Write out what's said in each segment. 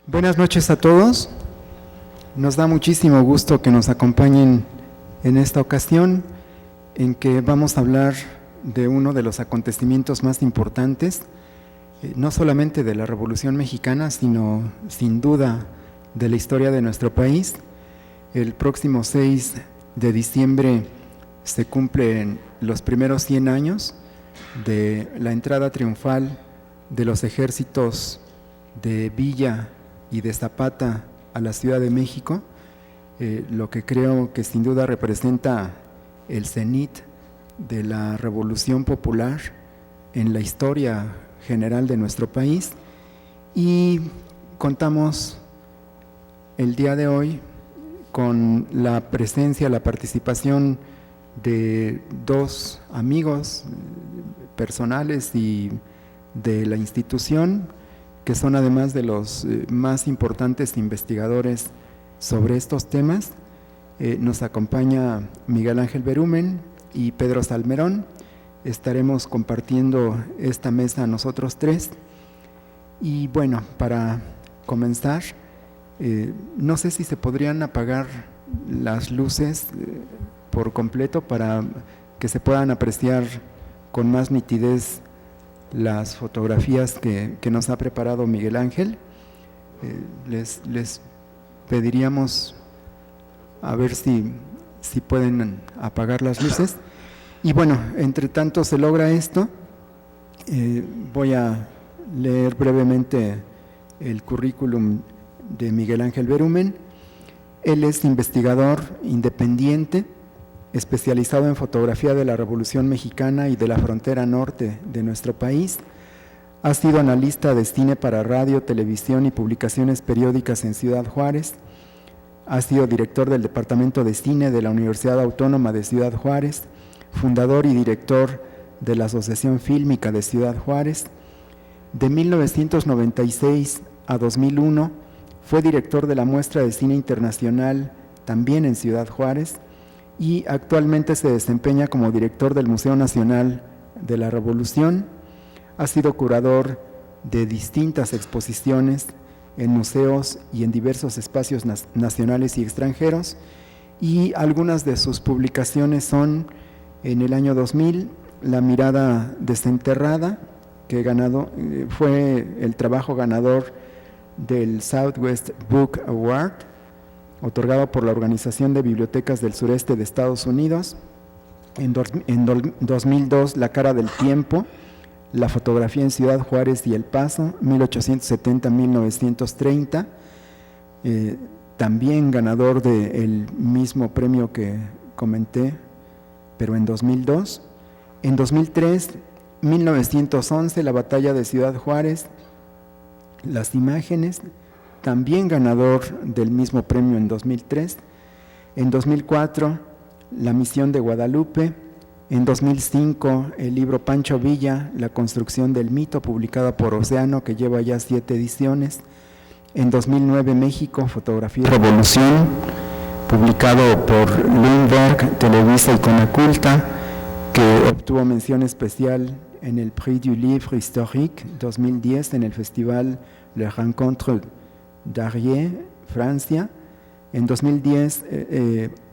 Buenas noches a todos. Nos da muchísimo gusto que nos acompañen en esta ocasión en que vamos a hablar de uno de los acontecimientos más importantes, no solamente de la Revolución Mexicana, sino sin duda de la historia de nuestro país. El próximo 6 de diciembre se cumplen los primeros 100 años de la entrada triunfal de los ejércitos de Villa y de Zapata a la Ciudad de México, lo que creo que sin duda representa el cenit de la Revolución Popular en la historia general de nuestro país. Y contamos el día de hoy con la presencia, la participación de dos amigos personales y de la institución, que son además de los más importantes investigadores sobre estos temas. Nos acompaña Miguel Ángel Berumen y Pedro Salmerón. Estaremos compartiendo esta mesa nosotros tres. Y bueno, para comenzar, no sé si se podrían apagar las luces por completo para que se puedan apreciar con más nitidez las fotografías que nos ha preparado Miguel Ángel. Les pediríamos a ver si pueden apagar las luces. Y bueno, entre tanto se logra esto, voy a leer brevemente el currículum de Miguel Ángel Berumen. Él es investigador independiente, especializado en fotografía de la Revolución Mexicana y de la frontera norte de nuestro país. Ha sido analista de cine para radio, televisión y publicaciones periódicas en Ciudad Juárez. Ha sido director del Departamento de Cine de la Universidad Autónoma de Ciudad Juárez, fundador y director de la Asociación Fílmica de Ciudad Juárez. De 1996 a 2001 fue director de la Muestra de Cine Internacional, también en Ciudad Juárez, y actualmente se desempeña como director del Museo Nacional de la Revolución. Ha sido curador de distintas exposiciones en museos y en diversos espacios nacionales y extranjeros, y algunas de sus publicaciones son: en el año 2000, La mirada desenterrada, que fue el trabajo ganador del Southwest Book Award, otorgado por la Organización de Bibliotecas del Sureste de Estados Unidos. En 2002, La cara del tiempo, la fotografía en Ciudad Juárez y El Paso, 1870-1930, también ganador del mismo premio que comenté, pero en 2002. En 2003, 1911, La batalla de Ciudad Juárez, las imágenes, también ganador del mismo premio en 2003. En 2004, La misión de Guadalupe. En 2005, el libro Pancho Villa, La construcción del mito, publicado por Océano, que lleva ya 7 ediciones. En 2009, México, Fotografía y Revolución, publicado por Lundberg, Televisa y Conaculta, que obtuvo mención especial en el Prix du Livre Historique 2010 en el Festival Le Rencontre d'Arrieux, Francia. En 2010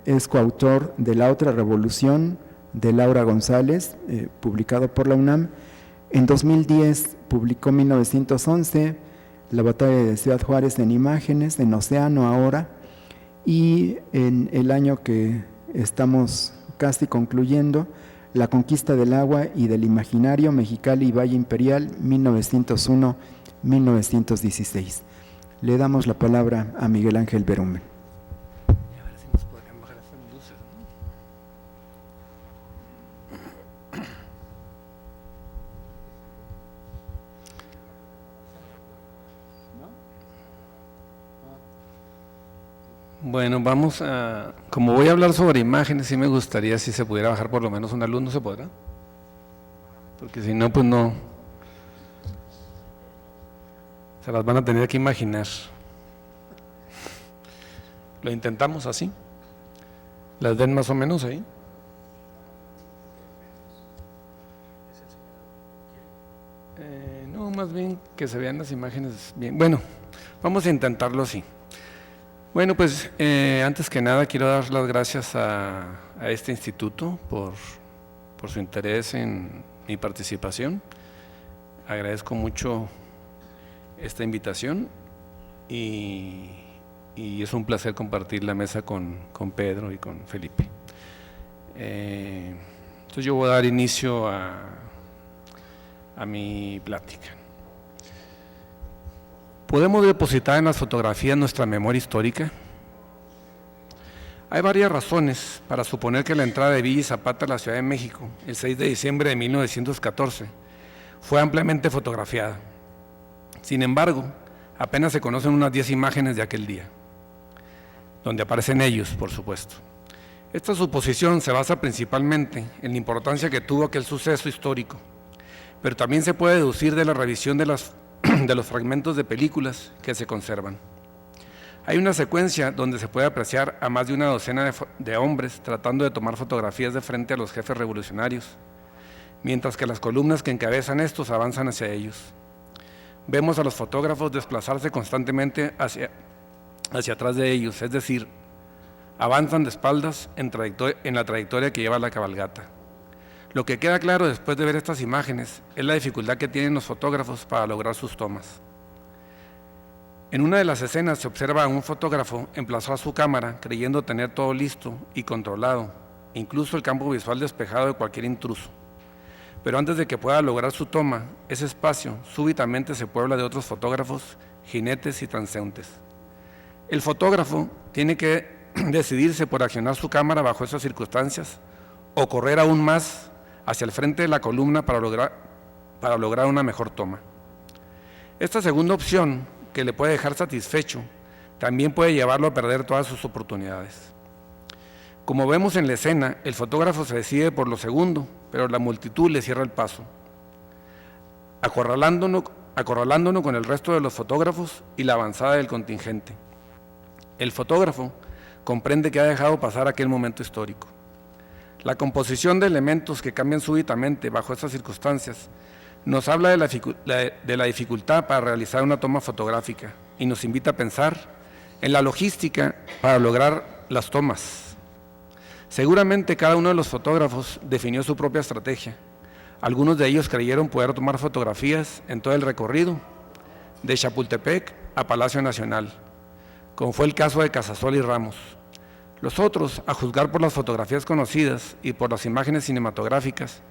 es coautor de La otra revolución, de Laura González, publicado por la UNAM. En 2010 publicó 1911, La batalla de Ciudad Juárez en imágenes, en Océano ahora. Y en el año que estamos casi concluyendo, La conquista del agua y del imaginario, Mexicali y Valle Imperial, 1901-1916. Le damos la palabra a Miguel Ángel Berumen. A ver si nos podrían bajar estas luces, ¿no? Bueno, vamos a... Como voy a hablar sobre imágenes, sí me gustaría si se pudiera bajar por lo menos una luz. ¿No se podrá? Porque si no, pues no... Se las van a tener que imaginar. Lo intentamos así. ¿Las ven más o menos ahí? No, más bien que se vean las imágenes bien. Bueno, Vamos a intentarlo así. Bueno, pues antes que nada quiero dar las gracias a este instituto por su interés en mi participación. Agradezco mucho esta invitación y es un placer compartir la mesa con Pedro y con Felipe. Entonces yo voy a dar inicio a mi plática. ¿Podemos depositar en las fotografías nuestra memoria histórica? Hay varias razones para suponer que la entrada de Villa y Zapata a la Ciudad de México, el 6 de diciembre de 1914, fue ampliamente fotografiada. Sin embargo, apenas se conocen unas 10 imágenes de aquel día, donde aparecen ellos, por supuesto. Esta suposición se basa principalmente en la importancia que tuvo aquel suceso histórico, pero también se puede deducir de la revisión de los fragmentos de películas que se conservan. Hay una secuencia donde se puede apreciar a más de una docena de hombres tratando de tomar fotografías de frente a los jefes revolucionarios, mientras que las columnas que encabezan estos avanzan hacia ellos. Vemos a los fotógrafos desplazarse constantemente hacia atrás de ellos, es decir, avanzan de espaldas en la trayectoria que lleva la cabalgata. Lo que queda claro después de ver estas imágenes es la dificultad que tienen los fotógrafos para lograr sus tomas. En una de las escenas se observa a un fotógrafo emplazado a su cámara creyendo tener todo listo y controlado, incluso el campo visual despejado de cualquier intruso. Pero antes de que pueda lograr su toma, ese espacio súbitamente se puebla de otros fotógrafos, jinetes y transeúntes. El fotógrafo tiene que decidirse por accionar su cámara bajo esas circunstancias o correr aún más hacia el frente de la columna para lograr una mejor toma. Esta segunda opción, que le puede dejar satisfecho, también puede llevarlo a perder todas sus oportunidades. Como vemos en la escena, el fotógrafo se decide por lo segundo, pero la multitud le cierra el paso, acorralándonos con el resto de los fotógrafos y la avanzada del contingente. El fotógrafo comprende que ha dejado pasar aquel momento histórico. La composición de elementos que cambian súbitamente bajo estas circunstancias nos habla de la dificultad para realizar una toma fotográfica y nos invita a pensar en la logística para lograr las tomas. Seguramente cada uno de los fotógrafos definió su propia estrategia. Algunos de ellos creyeron poder tomar fotografías en todo el recorrido, de Chapultepec a Palacio Nacional, como fue el caso de Casasola y Ramos. Los otros, a juzgar por las fotografías conocidas y por las imágenes cinematográficas,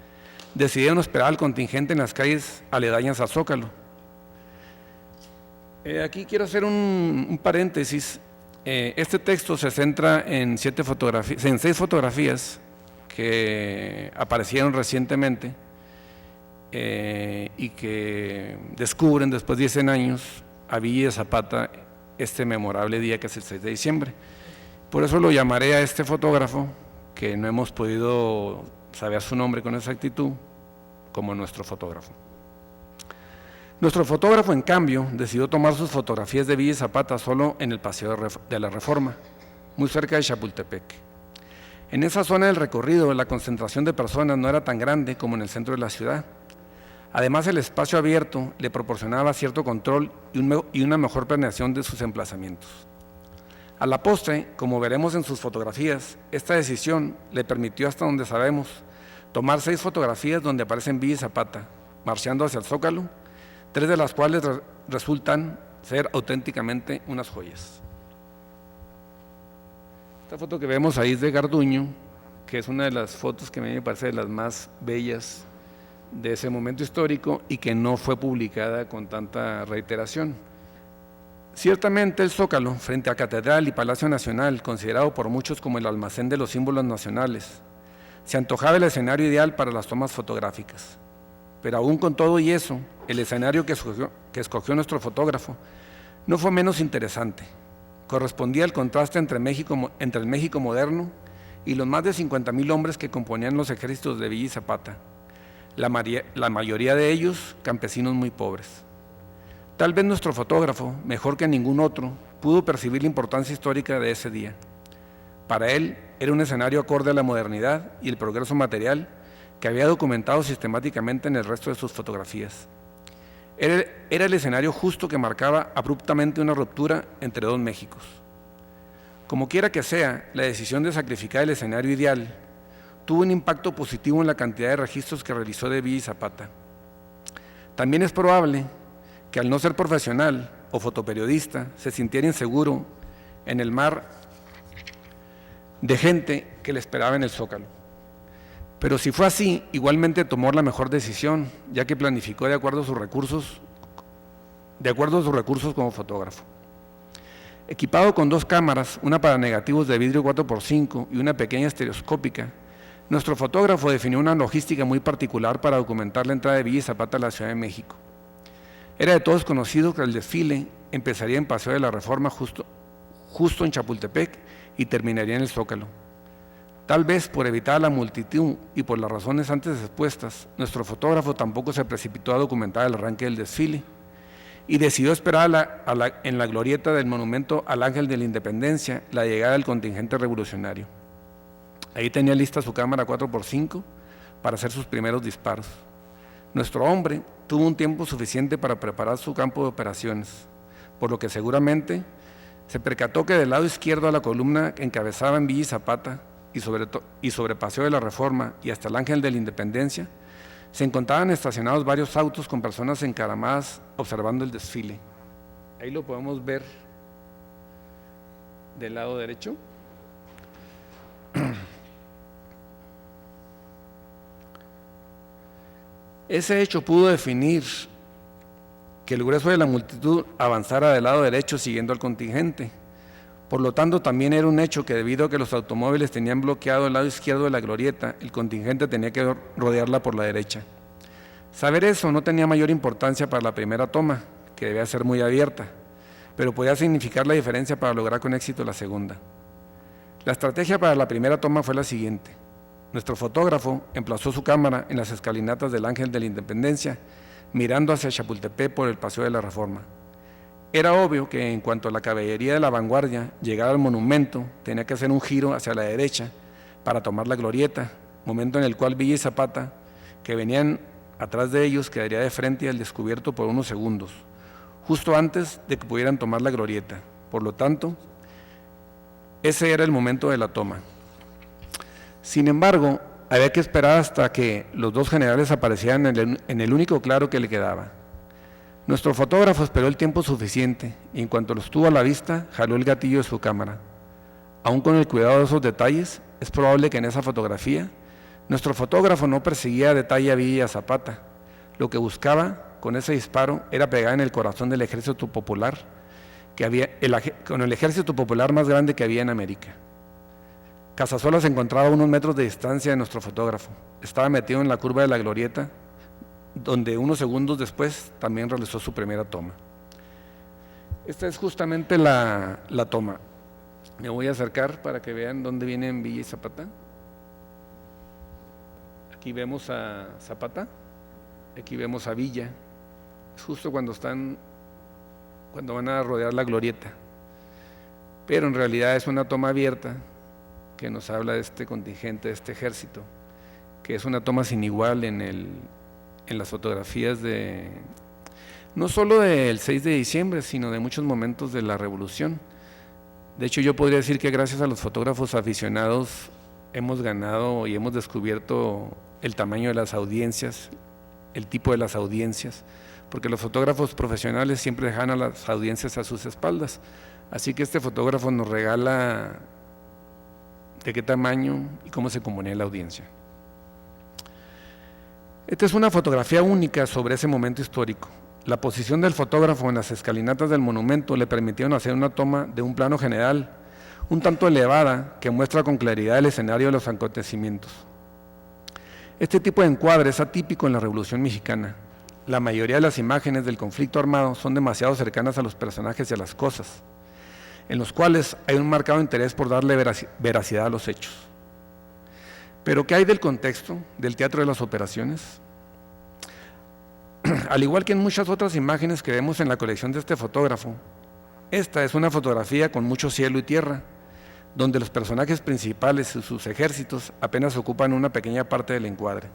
decidieron esperar al contingente en las calles aledañas a Zócalo. Aquí quiero hacer un paréntesis. Este texto se centra en 6 fotografías que aparecieron recientemente y que descubren después de 10 años a Villa y Zapata este memorable día que es el 6 de diciembre. Por eso lo llamaré a este fotógrafo, que no hemos podido saber su nombre con exactitud, como nuestro fotógrafo. Nuestro fotógrafo, en cambio, decidió tomar sus fotografías de Villa y Zapata solo en el Paseo de la Reforma, muy cerca de Chapultepec. En esa zona del recorrido, la concentración de personas no era tan grande como en el centro de la ciudad. Además, el espacio abierto le proporcionaba cierto control y una mejor planeación de sus emplazamientos. A la postre, como veremos en sus fotografías, esta decisión le permitió, hasta donde sabemos, tomar 6 fotografías donde aparecen Villa y Zapata, marchando hacia el Zócalo, 3 de las cuales resultan ser auténticamente unas joyas. Esta foto que vemos ahí es de Garduño, que es una de las fotos que a mí me parece de las más bellas de ese momento histórico y que no fue publicada con tanta reiteración. Ciertamente el Zócalo, frente a Catedral y Palacio Nacional, considerado por muchos como el almacén de los símbolos nacionales, se antojaba el escenario ideal para las tomas fotográficas. Pero aún con todo y eso, el escenario que escogió nuestro fotógrafo no fue menos interesante. Correspondía al contraste entre el México moderno y los más de 50,000 hombres que componían los ejércitos de Villa y Zapata, la mayoría de ellos campesinos muy pobres. Tal vez nuestro fotógrafo, mejor que ningún otro, pudo percibir la importancia histórica de ese día. Para él era un escenario acorde a la modernidad y el progreso material que había documentado sistemáticamente en el resto de sus fotografías. Era el escenario justo que marcaba abruptamente una ruptura entre dos Méxicos. Como quiera que sea, la decisión de sacrificar el escenario ideal tuvo un impacto positivo en la cantidad de registros que realizó de Villa y Zapata. También es probable que al no ser profesional o fotoperiodista se sintiera inseguro en el mar de gente que le esperaba en el Zócalo. Pero si fue así, igualmente tomó la mejor decisión, ya que planificó de acuerdo a sus recursos como fotógrafo. Equipado con 2 cámaras, una para negativos de vidrio 4x5 y una pequeña estereoscópica, nuestro fotógrafo definió una logística muy particular para documentar la entrada de Villa y Zapata a la Ciudad de México. Era de todos conocido que el desfile empezaría en Paseo de la Reforma justo en Chapultepec y terminaría en el Zócalo. Tal vez por evitar la multitud y por las razones antes expuestas, nuestro fotógrafo tampoco se precipitó a documentar el arranque del desfile y decidió esperar en la glorieta del monumento al Ángel de la Independencia la llegada del contingente revolucionario. Ahí tenía lista su cámara 4x5 para hacer sus primeros disparos. Nuestro hombre tuvo un tiempo suficiente para preparar su campo de operaciones, por lo que seguramente se percató que del lado izquierdo a la columna que encabezaba en Villa y Zapata y sobre Paseo de la Reforma y hasta el Ángel de la Independencia, se encontraban estacionados varios autos con personas encaramadas observando el desfile. Ahí lo podemos ver del lado derecho. Ese hecho pudo definir que el grueso de la multitud avanzara del lado derecho siguiendo al contingente. Por lo tanto, también era un hecho que debido a que los automóviles tenían bloqueado el lado izquierdo de la glorieta, el contingente tenía que rodearla por la derecha. Saber eso no tenía mayor importancia para la primera toma, que debía ser muy abierta, pero podía significar la diferencia para lograr con éxito la segunda. La estrategia para la primera toma fue la siguiente. Nuestro fotógrafo emplazó su cámara en las escalinatas del Ángel de la Independencia, mirando hacia Chapultepec por el Paseo de la Reforma. Era obvio que en cuanto a la caballería de la vanguardia llegara al monumento, tenía que hacer un giro hacia la derecha para tomar la glorieta, momento en el cual Villa y Zapata, que venían atrás de ellos, quedaría de frente al descubierto por unos segundos, justo antes de que pudieran tomar la glorieta. Por lo tanto, ese era el momento de la toma. Sin embargo, había que esperar hasta que los 2 generales aparecieran en el único claro que le quedaba. Nuestro fotógrafo esperó el tiempo suficiente y en cuanto los tuvo a la vista, jaló el gatillo de su cámara. Aún con el cuidado de esos detalles, es probable que en esa fotografía, nuestro fotógrafo no perseguía a detalle a Villa y a Zapata. Lo que buscaba con ese disparo era pegar en el corazón del ejército popular, con el ejército popular más grande que había en América. Casasola se encontraba a unos metros de distancia de nuestro fotógrafo. Estaba metido en la curva de la glorieta, donde unos segundos después también realizó su primera toma. Esta es justamente la toma. Me voy a acercar para que vean dónde vienen Villa y Zapata. Aquí vemos a Zapata, aquí vemos a Villa. Es justo cuando van a rodear la glorieta. Pero en realidad es una toma abierta que nos habla de este contingente, de este ejército, que es una toma sin igual en las fotografías no solo del 6 de diciembre, sino de muchos momentos de la Revolución. De hecho, yo podría decir que gracias a los fotógrafos aficionados hemos ganado y hemos descubierto el tamaño de las audiencias, el tipo de las audiencias, porque los fotógrafos profesionales siempre dejan a las audiencias a sus espaldas. Así que este fotógrafo nos regala de qué tamaño y cómo se componía la audiencia. Esta es una fotografía única sobre ese momento histórico. La posición del fotógrafo en las escalinatas del monumento le permitieron hacer una toma de un plano general, un tanto elevada, que muestra con claridad el escenario de los acontecimientos. Este tipo de encuadre es atípico en la Revolución Mexicana. La mayoría de las imágenes del conflicto armado son demasiado cercanas a los personajes y a las cosas, en los cuales hay un marcado interés por darle veracidad a los hechos. Pero ¿qué hay del contexto, del teatro de las operaciones? Al igual que en muchas otras imágenes que vemos en la colección de este fotógrafo, esta es una fotografía con mucho cielo y tierra, donde los personajes principales y sus ejércitos apenas ocupan una pequeña parte del encuadre.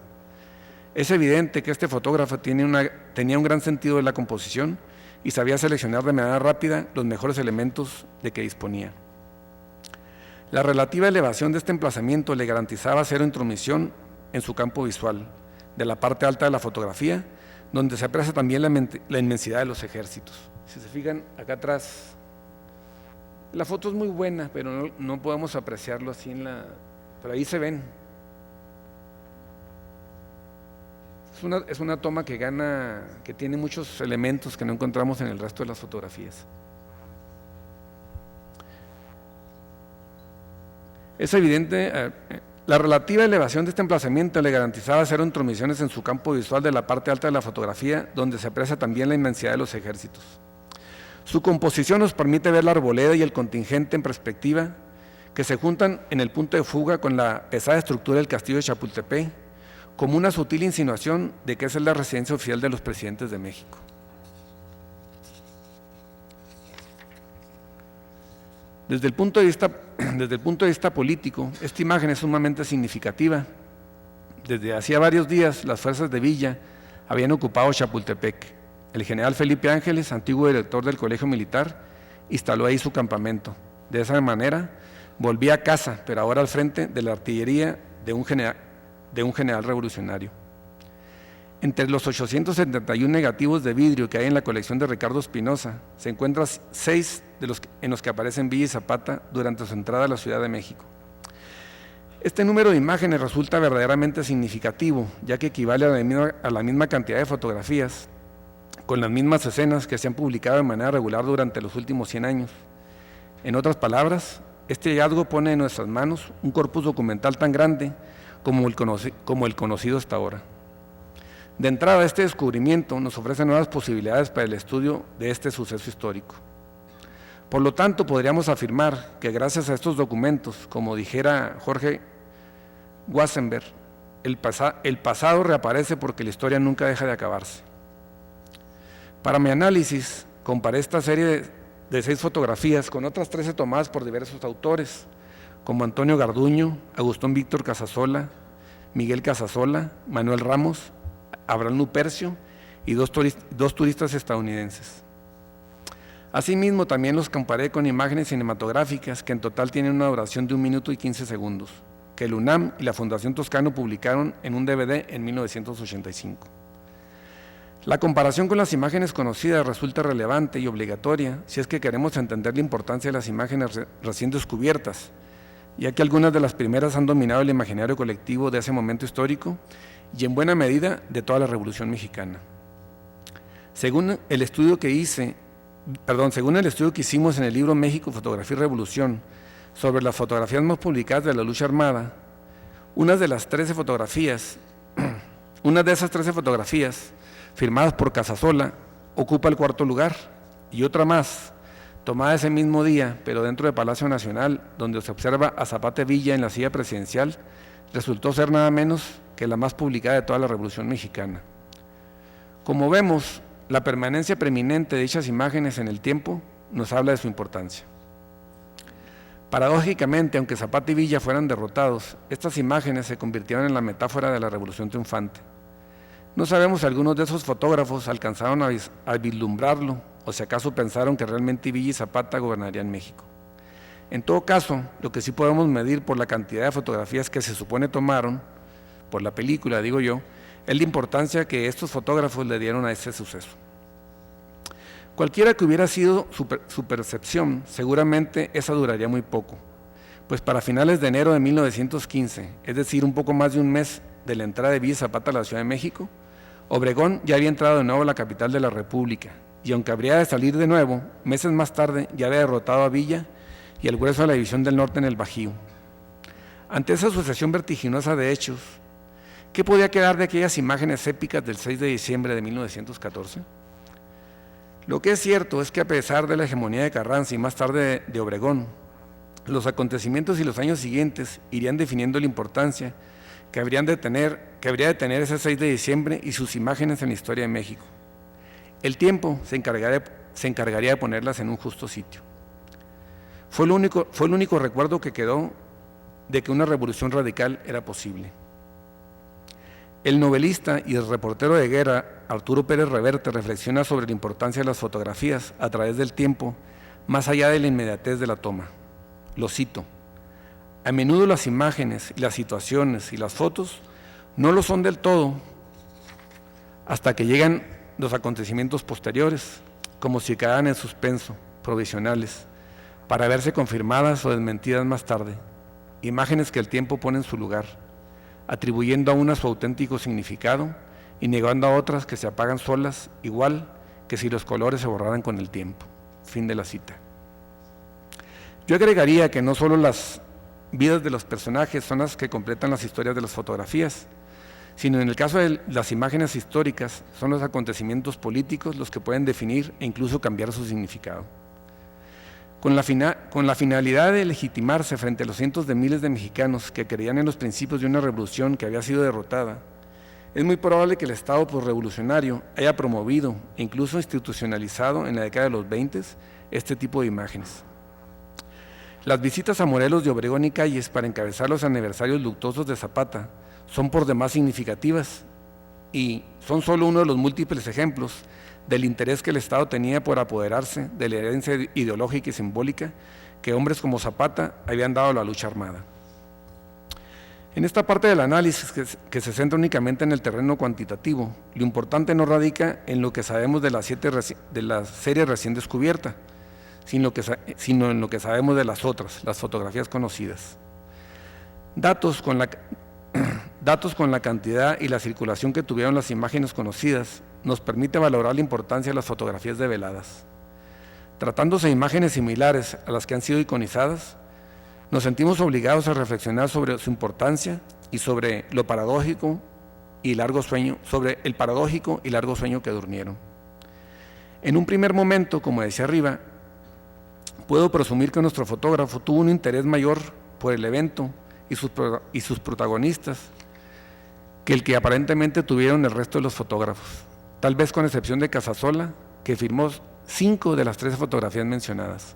Es evidente que este fotógrafo tenía un gran sentido de la composición y sabía seleccionar de manera rápida los mejores elementos de que disponía. La relativa elevación de este emplazamiento le garantizaba cero intromisión en su campo visual, de la parte alta de la fotografía, donde se aprecia también la inmensidad de los ejércitos. Si se fijan, acá atrás, la foto es muy buena, pero no podemos apreciarlo así pero ahí se ven. Es una toma que tiene muchos elementos que no encontramos en el resto de las fotografías. Es evidente, la relativa elevación de este emplazamiento le garantizaba cero intromisiones en su campo visual de la parte alta de la fotografía, donde se aprecia también la inmensidad de los ejércitos. Su composición nos permite ver la arboleda y el contingente en perspectiva, que se juntan en el punto de fuga con la pesada estructura del castillo de Chapultepec, como una sutil insinuación de que esa es la residencia oficial de los presidentes de México. Desde el punto de vista político, esta imagen es sumamente significativa. Desde hacía varios días, las fuerzas de Villa habían ocupado Chapultepec. El general Felipe Ángeles, antiguo director del Colegio Militar, instaló ahí su campamento. De esa manera, volvía a casa, pero ahora al frente de la artillería de un general revolucionario. Entre los 871 negativos de vidrio que hay en la colección de Ricardo Espinosa, se encuentran 6 en los que aparecen Villa y Zapata durante su entrada a la Ciudad de México. Este número de imágenes resulta verdaderamente significativo, ya que equivale a la misma cantidad de fotografías, con las mismas escenas que se han publicado de manera regular durante los últimos 100 años. En otras palabras, este hallazgo pone en nuestras manos un corpus documental tan grande como el conocido hasta ahora. De entrada, este descubrimiento nos ofrece nuevas posibilidades para el estudio de este suceso histórico. Por lo tanto, podríamos afirmar que gracias a estos documentos, como dijera Jorge Wassenberg, el pasado reaparece porque la historia nunca deja de acabarse. Para mi análisis, comparé esta serie de 6 fotografías con otras 13 tomadas por diversos autores, como Antonio Garduño, Agustín Víctor Casasola, Miguel Casasola, Manuel Ramos, Abraham Lupercio y dos turistas estadounidenses. Asimismo, también los comparé con imágenes cinematográficas que en total tienen una duración de 1 minuto y 15 segundos, que el UNAM y la Fundación Toscano publicaron en un DVD en 1985. La comparación con las imágenes conocidas resulta relevante y obligatoria si es que queremos entender la importancia de las imágenes recién descubiertas, ya que algunas de las primeras han dominado el imaginario colectivo de ese momento histórico y en buena medida de toda la Revolución Mexicana. Según el estudio que hicimos en el libro México, Fotografía y Revolución, sobre las fotografías más publicadas de la lucha armada, una de esas 13 fotografías, firmadas por Casasola, ocupa el 4º lugar, y otra más, tomada ese mismo día, pero dentro de Palacio Nacional, donde se observa a Zapata Villa en la silla presidencial, resultó ser nada menos que la más publicada de toda la Revolución Mexicana. Como vemos, la permanencia preeminente de dichas imágenes en el tiempo nos habla de su importancia. Paradójicamente, aunque Zapata y Villa fueran derrotados, estas imágenes se convirtieron en la metáfora de la Revolución triunfante. No sabemos si algunos de esos fotógrafos alcanzaron a vislumbrarlo o si acaso pensaron que realmente Villa y Zapata gobernarían México. En todo caso, lo que sí podemos medir por la cantidad de fotografías que se supone tomaron, por la película, digo yo, es la importancia que estos fotógrafos le dieron a este suceso. Cualquiera que hubiera sido su percepción, seguramente esa duraría muy poco, pues para finales de enero de 1915, es decir, un poco más de un mes de la entrada de Villa y Zapata a la Ciudad de México, Obregón ya había entrado de nuevo a la capital de la República, y aunque habría de salir de nuevo, meses más tarde ya había derrotado a Villa y al grueso de la División del Norte en el Bajío. Ante esa sucesión vertiginosa de hechos, ¿qué podía quedar de aquellas imágenes épicas del 6 de diciembre de 1914? Lo que es cierto es que a pesar de la hegemonía de Carranza y más tarde de Obregón, los acontecimientos y los años siguientes irían definiendo la importancia que habría de tener ese 6 de diciembre y sus imágenes en la historia de México. El tiempo se encargaría de ponerlas en un justo sitio. Fue el único recuerdo que quedó de que una revolución radical era posible. El novelista y el reportero de guerra Arturo Pérez Reverte reflexiona sobre la importancia de las fotografías a través del tiempo, más allá de la inmediatez de la toma. Lo cito: a menudo las imágenes, las situaciones y las fotos no lo son del todo hasta que llegan los acontecimientos posteriores, como si quedaran en suspenso, provisionales, para verse confirmadas o desmentidas más tarde, imágenes que el tiempo pone en su lugar, atribuyendo a unas su auténtico significado y negando a otras que se apagan solas, igual que si los colores se borraran con el tiempo. Fin de la cita. Yo agregaría que no solo las vidas de los personajes son las que completan las historias de las fotografías, sino en el caso de las imágenes históricas, son los acontecimientos políticos los que pueden definir e incluso cambiar su significado. Con la finalidad de legitimarse frente a los cientos de miles de mexicanos que creían en los principios de una revolución que había sido derrotada, es muy probable que el Estado posrevolucionario haya promovido e incluso institucionalizado en la década de los 20 este tipo de imágenes. Las visitas a Morelos de Obregón y Calles para encabezar los aniversarios luctuosos de Zapata son por demás significativas y son solo uno de los múltiples ejemplos del interés que el Estado tenía por apoderarse de la herencia ideológica y simbólica que hombres como Zapata habían dado a la lucha armada. En esta parte del análisis, que se centra únicamente en el terreno cuantitativo, lo importante no radica en lo que sabemos de la serie recién descubierta, sino en lo que sabemos de las otras, las fotografías conocidas. Datos con la cantidad y la circulación que tuvieron las imágenes conocidas nos permite valorar la importancia de las fotografías develadas. Tratándose de imágenes similares a las que han sido iconizadas, nos sentimos obligados a reflexionar sobre su importancia y sobre el paradójico y largo sueño que durmieron. En un primer momento, como decía arriba, puedo presumir que nuestro fotógrafo tuvo un interés mayor por el evento y sus protagonistas que el que aparentemente tuvieron el resto de los fotógrafos, tal vez con excepción de Casasola, que firmó 5 de las 13 fotografías mencionadas.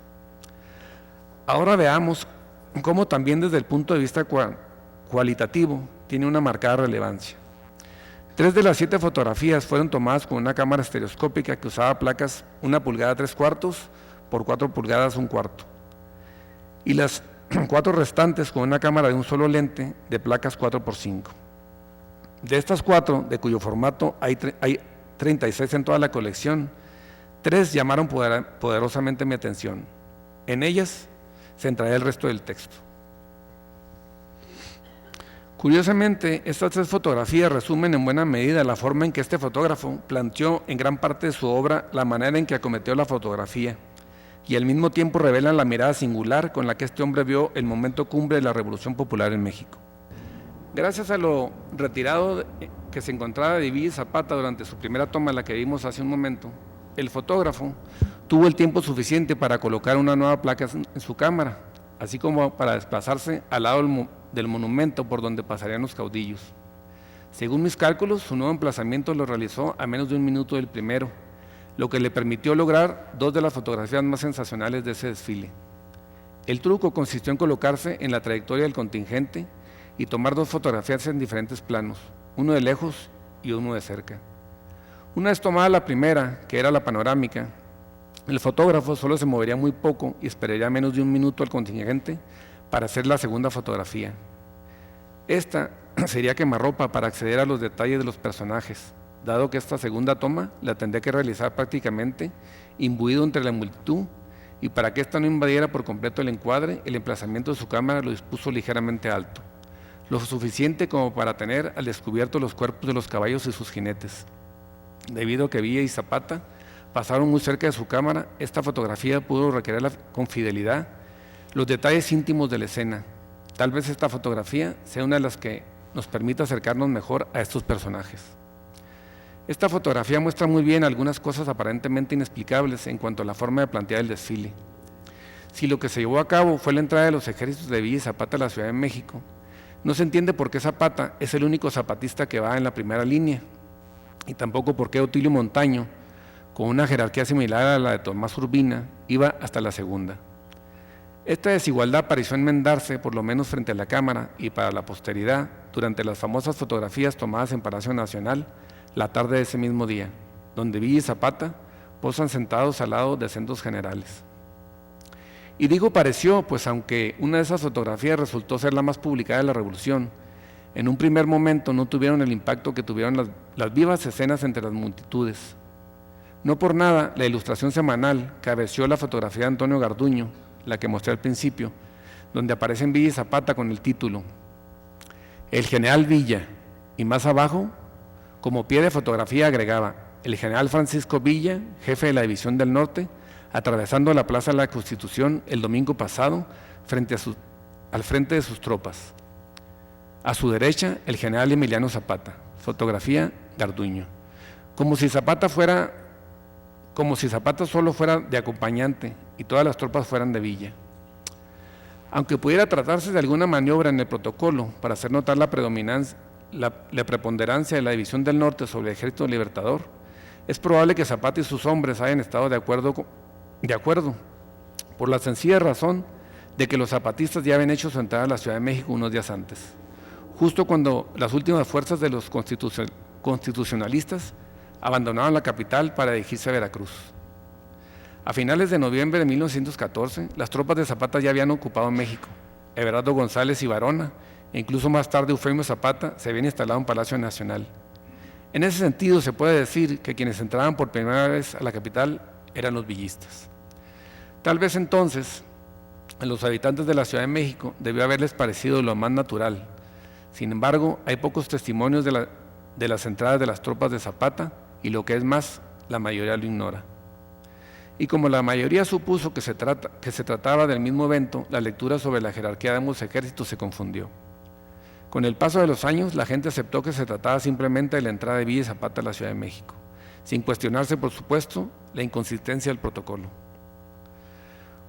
Ahora veamos cómo también desde el punto de vista cualitativo tiene una marcada relevancia. 3 de las 7 fotografías fueron tomadas con una cámara estereoscópica que usaba placas 1 pulgada 3/4 por 4 pulgadas 1/4, y las 4 restantes con una cámara de un solo lente de placas 4x5. De estas 4, de cuyo formato hay 36 en toda la colección, 3 llamaron poderosamente mi atención. En ellas centraré el resto del texto. Curiosamente, estas 3 fotografías resumen en buena medida la forma en que este fotógrafo planteó en gran parte de su obra la manera en que acometió la fotografía, y al mismo tiempo revelan la mirada singular con la que este hombre vio el momento cumbre de la Revolución Popular en México. Gracias a lo retirado que se encontraba de Villa y Zapata durante su primera toma, la que vimos hace un momento, el fotógrafo tuvo el tiempo suficiente para colocar una nueva placa en su cámara, así como para desplazarse al lado del monumento por donde pasarían los caudillos. Según mis cálculos, su nuevo emplazamiento lo realizó a menos de 1 minuto del primero, lo que le permitió lograr 2 de las fotografías más sensacionales de ese desfile. El truco consistió en colocarse en la trayectoria del contingente y tomar 2 fotografías en diferentes planos, uno de lejos y uno de cerca. Una vez tomada la primera, que era la panorámica, el fotógrafo solo se movería muy poco y esperaría menos de 1 minuto al contingente para hacer la segunda fotografía. Esta sería quemarropa para acceder a los detalles de los personajes, dado que esta segunda toma la tendría que realizar prácticamente imbuido entre la multitud, y para que ésta no invadiera por completo el encuadre, el emplazamiento de su cámara lo dispuso ligeramente alto, lo suficiente como para tener al descubierto los cuerpos de los caballos y sus jinetes. Debido a que Villa y Zapata pasaron muy cerca de su cámara, esta fotografía pudo recrear con fidelidad los detalles íntimos de la escena. Tal vez esta fotografía sea una de las que nos permita acercarnos mejor a estos personajes. Esta fotografía muestra muy bien algunas cosas aparentemente inexplicables en cuanto a la forma de plantear el desfile. Si lo que se llevó a cabo fue la entrada de los ejércitos de Villa y Zapata a la Ciudad de México, no se entiende por qué Zapata es el único zapatista que va en la primera línea, y tampoco por qué Otilio Montaño, con una jerarquía similar a la de Tomás Urbina, iba hasta la segunda. Esta desigualdad pareció enmendarse, por lo menos frente a la Cámara y para la posteridad, durante las famosas fotografías tomadas en Palacio Nacional la tarde de ese mismo día, donde Villa y Zapata posan sentados al lado de sendos generales. Y digo pareció, pues aunque una de esas fotografías resultó ser la más publicada de la Revolución, en un primer momento no tuvieron el impacto que tuvieron las vivas escenas entre las multitudes. No por nada, la Ilustración Semanal cabeció la fotografía de Antonio Garduño, la que mostré al principio, donde aparecen Villa y Zapata con el título El general Villa, y más abajo, como pie de fotografía agregaba, el general Francisco Villa, jefe de la División del Norte, atravesando la Plaza de la Constitución el domingo pasado al frente de sus tropas. A su derecha, el general Emiliano Zapata, fotografía Garduño. Como si Zapata solo fuera de acompañante y todas las tropas fueran de Villa. Aunque pudiera tratarse de alguna maniobra en el protocolo para hacer notar la preponderancia de la División del Norte sobre el Ejército Libertador, es probable que Zapata y sus hombres hayan estado de acuerdo, por la sencilla razón de que los zapatistas ya habían hecho su entrada a la Ciudad de México unos días antes, justo cuando las últimas fuerzas de los constitucionalistas abandonaron la capital para dirigirse a Veracruz. A finales de noviembre de 1914, las tropas de Zapata ya habían ocupado México. Everardo González y Varona, e incluso más tarde Eufemio Zapata, se habían instalado en Palacio Nacional. En ese sentido, se puede decir que quienes entraban por primera vez a la capital eran los villistas. Tal vez entonces, a los habitantes de la Ciudad de México debió haberles parecido lo más natural. Sin embargo, hay pocos testimonios de las entradas de las tropas de Zapata, y lo que es más, la mayoría lo ignora. Y como la mayoría supuso que se trataba del mismo evento, la lectura sobre la jerarquía de ambos ejércitos se confundió. Con el paso de los años, la gente aceptó que se trataba simplemente de la entrada de Villa y Zapata a la Ciudad de México, sin cuestionarse, por supuesto, la inconsistencia del protocolo.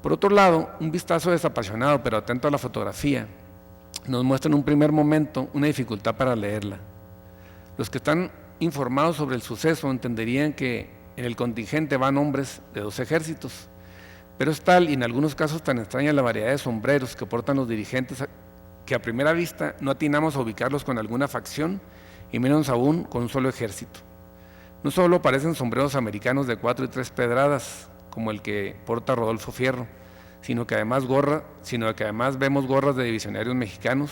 Por otro lado, un vistazo desapasionado pero atento a la fotografía nos muestra en un primer momento una dificultad para leerla. Los que están informados sobre el suceso entenderían que en el contingente van hombres de dos ejércitos, pero es tal y en algunos casos tan extraña la variedad de sombreros que portan los dirigentes que a primera vista no atinamos a ubicarlos con alguna facción y menos aún con un solo ejército. No solo parecen sombreros americanos de 4 y 3 pedradas, como el que porta Rodolfo Fierro, sino que además vemos gorras de divisionarios mexicanos,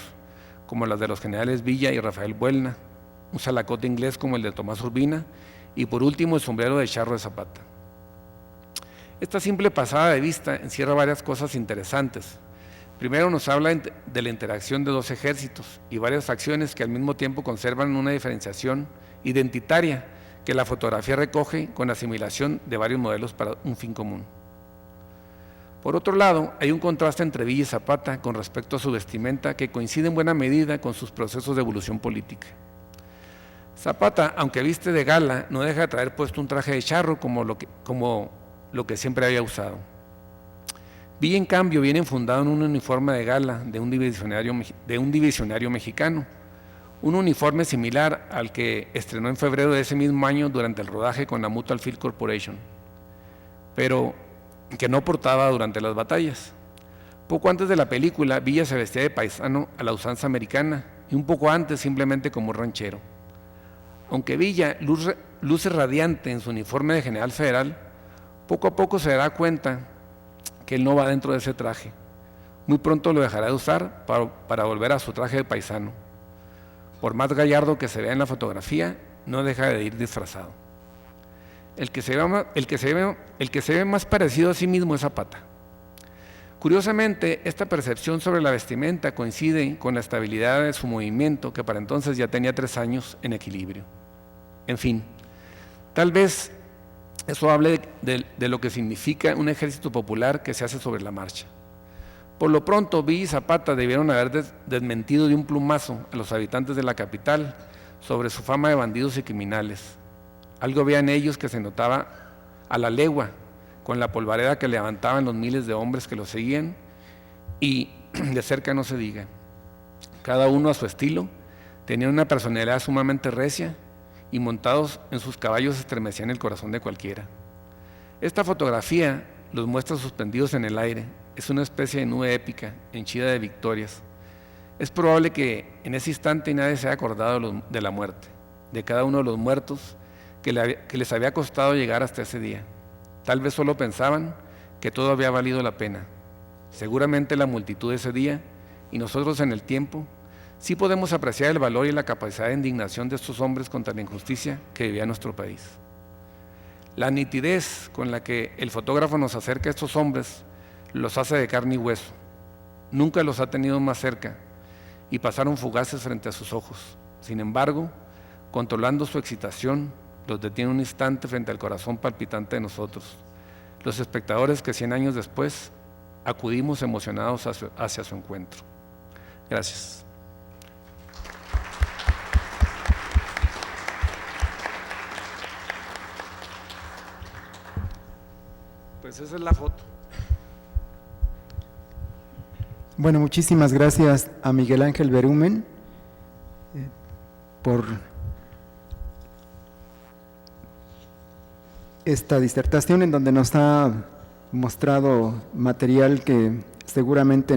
como las de los generales Villa y Rafael Buelna, un salacote inglés como el de Tomás Urbina, y por último el sombrero de charro de Zapata. Esta simple pasada de vista encierra varias cosas interesantes. Primero nos habla de la interacción de dos ejércitos y varias facciones que al mismo tiempo conservan una diferenciación identitaria que la fotografía recoge con asimilación de varios modelos para un fin común. Por otro lado, hay un contraste entre Villa y Zapata con respecto a su vestimenta que coincide en buena medida con sus procesos de evolución política. Zapata, aunque viste de gala, no deja de traer puesto un traje de charro como lo que siempre había usado. Villa, en cambio, viene enfundado en un uniforme de gala de un divisionario mexicano, un uniforme similar al que estrenó en febrero de ese mismo año durante el rodaje con la Mutual Field Corporation, pero que no portaba durante las batallas. Poco antes de la película, Villa se vestía de paisano a la usanza americana y un poco antes simplemente como ranchero. Aunque Villa luce radiante en su uniforme de general federal, poco a poco se dará cuenta que él no va dentro de ese traje. Muy pronto lo dejará de usar para volver a su traje de paisano. Por más gallardo que se vea en la fotografía, no deja de ir disfrazado. El que se ve más parecido a sí mismo es Zapata. Curiosamente, esta percepción sobre la vestimenta coincide con la estabilidad de su movimiento, que para entonces ya tenía 3 años en equilibrio. En fin, tal vez eso hable de lo que significa un ejército popular que se hace sobre la marcha. Por lo pronto, Villa y Zapata debieron haber desmentido de un plumazo a los habitantes de la capital sobre su fama de bandidos y criminales. Algo había en ellos que se notaba a la legua, con la polvareda que levantaban los miles de hombres que los seguían, y de cerca no se diga. Cada uno a su estilo, tenían una personalidad sumamente recia, y montados en sus caballos estremecían el corazón de cualquiera. Esta fotografía los muestra suspendidos en el aire, es una especie de nube épica, henchida de victorias. Es probable que en ese instante nadie se haya acordado de la muerte, de cada uno de los muertos que les había costado llegar hasta ese día. Tal vez solo pensaban que todo había valido la pena. Seguramente la multitud de ese día, y nosotros en el tiempo, sí podemos apreciar el valor y la capacidad de indignación de estos hombres contra la injusticia que vivía nuestro país. La nitidez con la que el fotógrafo nos acerca a estos hombres los hace de carne y hueso. Nunca los ha tenido más cerca y pasaron fugaces frente a sus ojos. Sin embargo, controlando su excitación, los detiene un instante frente al corazón palpitante de nosotros, los espectadores que 100 años después acudimos emocionados hacia su encuentro. Gracias. Pues esa es la foto. Bueno, muchísimas gracias a Miguel Ángel Berumen por esta disertación en donde nos ha mostrado material que seguramente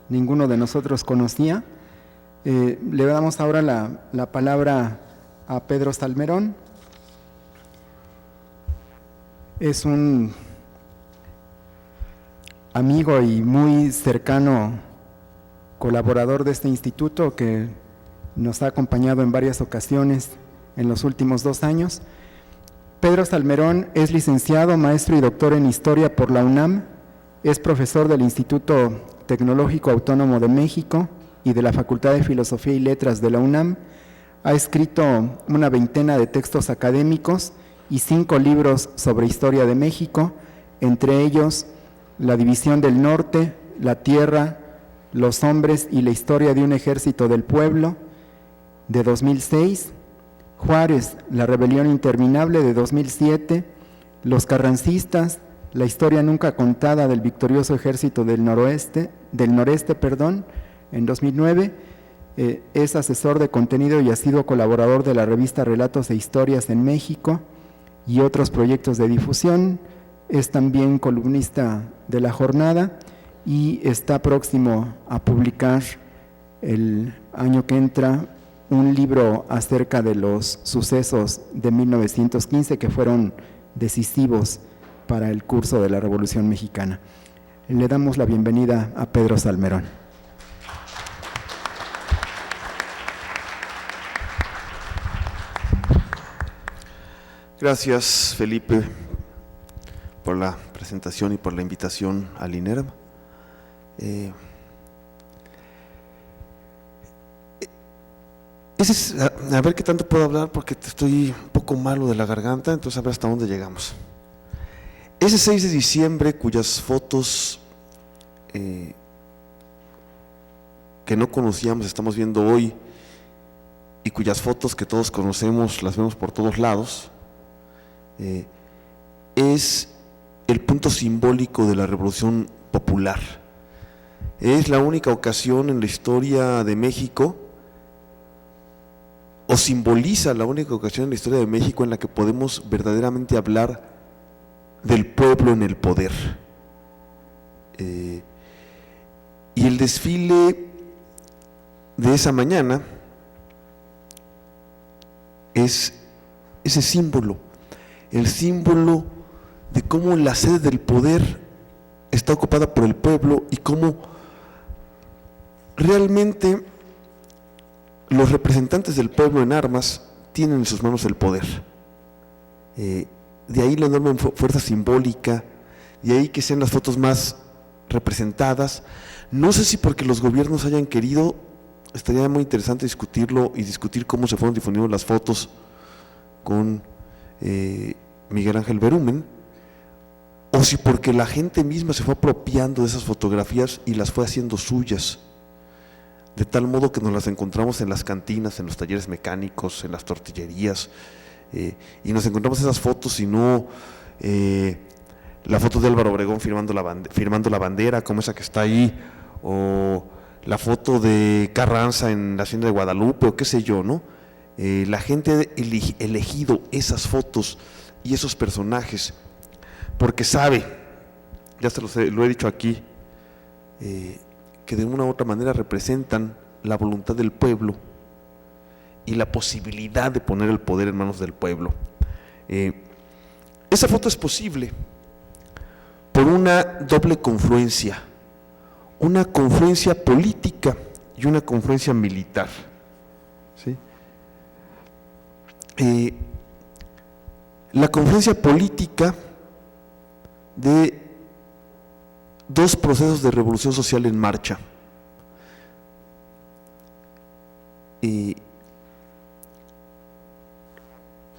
ninguno de nosotros conocía. Le damos ahora la palabra a Pedro Salmerón. Es un amigo y muy cercano colaborador de este instituto que nos ha acompañado en varias ocasiones en los últimos 2 años. Pedro Salmerón es licenciado, maestro y doctor en Historia por la UNAM, es profesor del Instituto Tecnológico Autónomo de México y de la Facultad de Filosofía y Letras de la UNAM, ha escrito una veintena de textos académicos y 5 libros sobre historia de México, entre ellos La división del norte, La tierra, Los hombres y la historia de un ejército del pueblo, de 2006, Juárez, La rebelión interminable, de 2007, Los carrancistas, La historia nunca contada del victorioso ejército del noreste, en 2009, es asesor de contenido y ha sido colaborador de la revista Relatos e Historias en México y otros proyectos de difusión. Es también columnista de La Jornada y está próximo a publicar el año que entra un libro acerca de los sucesos de 1915 que fueron decisivos para el curso de la Revolución Mexicana. Le damos la bienvenida a Pedro Salmerón. Gracias, Felipe, por la presentación y por la invitación al INERM. A ver qué tanto puedo hablar porque estoy un poco malo de la garganta, entonces a ver hasta dónde llegamos. Ese 6 de diciembre, cuyas fotos que no conocíamos estamos viendo hoy y cuyas fotos que todos conocemos las vemos por todos lados, es el punto simbólico de la Revolución Popular. Es la única ocasión en la historia de México, o simboliza la única ocasión en la historia de México en la que podemos verdaderamente hablar del pueblo en el poder. Y el desfile de esa mañana es ese símbolo, el símbolo de cómo la sede del poder está ocupada por el pueblo y cómo realmente los representantes del pueblo en armas tienen en sus manos el poder. De ahí la enorme fuerza simbólica, de ahí que sean las fotos más representadas. No sé si porque los gobiernos hayan querido, estaría muy interesante discutirlo y discutir cómo se fueron difundiendo las fotos con Miguel Ángel Berumen, o si porque la gente misma se fue apropiando de esas fotografías y las fue haciendo suyas, de tal modo que nos las encontramos en las cantinas, en los talleres mecánicos, en las tortillerías, y nos encontramos esas fotos y no la foto de Álvaro Obregón firmando la bandera, como esa que está ahí, o la foto de Carranza en la hacienda de Guadalupe, o qué sé yo, ¿no? La gente ha elegido esas fotos y esos personajes porque sabe, ya lo he dicho aquí, que de una u otra manera representan la voluntad del pueblo y la posibilidad de poner el poder en manos del pueblo. Esa foto es posible por una doble confluencia, una confluencia política y una confluencia militar, ¿sí? La confluencia política de dos procesos de revolución social en marcha.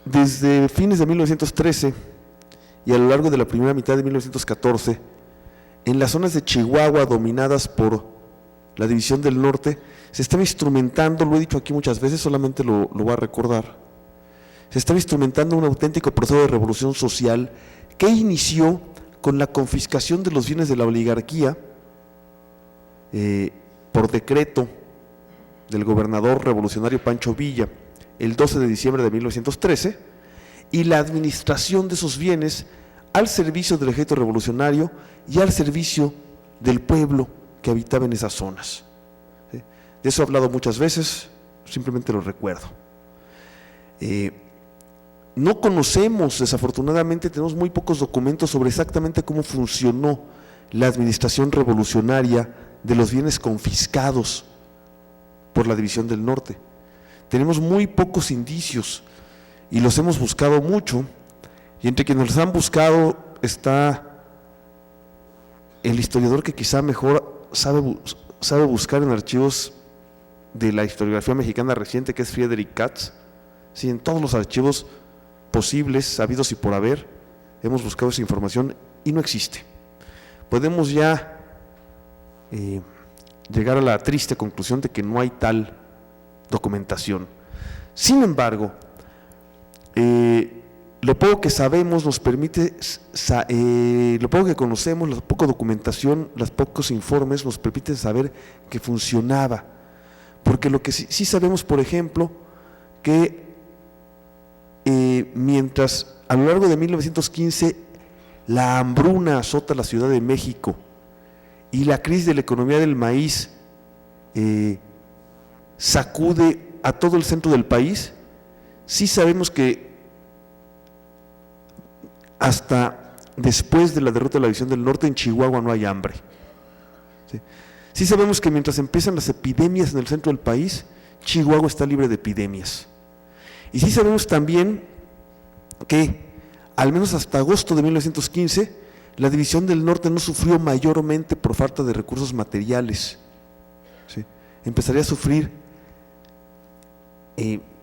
Desde fines de 1913 y a lo largo de la primera mitad de 1914, en las zonas de Chihuahua dominadas por la División del Norte, se estaba instrumentando, lo he dicho aquí muchas veces, solamente lo voy a recordar, se estaba instrumentando un auténtico proceso de revolución social que inició con la confiscación de los bienes de la oligarquía por decreto del gobernador revolucionario Pancho Villa el 12 de diciembre de 1913 y la administración de esos bienes al servicio del ejército revolucionario y al servicio del pueblo que habitaba en esas zonas. ¿Sí? De eso he hablado muchas veces, simplemente lo recuerdo. No conocemos, desafortunadamente, tenemos muy pocos documentos sobre exactamente cómo funcionó la administración revolucionaria de los bienes confiscados por la División del Norte. Tenemos muy pocos indicios y los hemos buscado mucho, y entre quienes los han buscado está el historiador que quizá mejor sabe buscar en archivos de la historiografía mexicana reciente, que es Friedrich Katz. Sí, en todos los archivos posibles, sabidos y por haber, hemos buscado esa información y no existe. Podemos ya llegar a la triste conclusión de que no hay tal documentación. Sin embargo, lo poco que sabemos nos permite, lo poco que conocemos, la poca documentación, los pocos informes nos permiten saber que funcionaba, porque lo que sí sabemos, por ejemplo, que mientras a lo largo de 1915 la hambruna azota la Ciudad de México y la crisis de la economía del maíz sacude a todo el centro del país, sí sabemos que hasta después de la derrota de la División del Norte en Chihuahua no hay hambre. Sí sabemos que mientras empiezan las epidemias en el centro del país, Chihuahua está libre de epidemias. Y sí sabemos también que al menos hasta agosto de 1915 la División del Norte no sufrió mayormente por falta de recursos materiales. ¿Sí? Empezaría a sufrir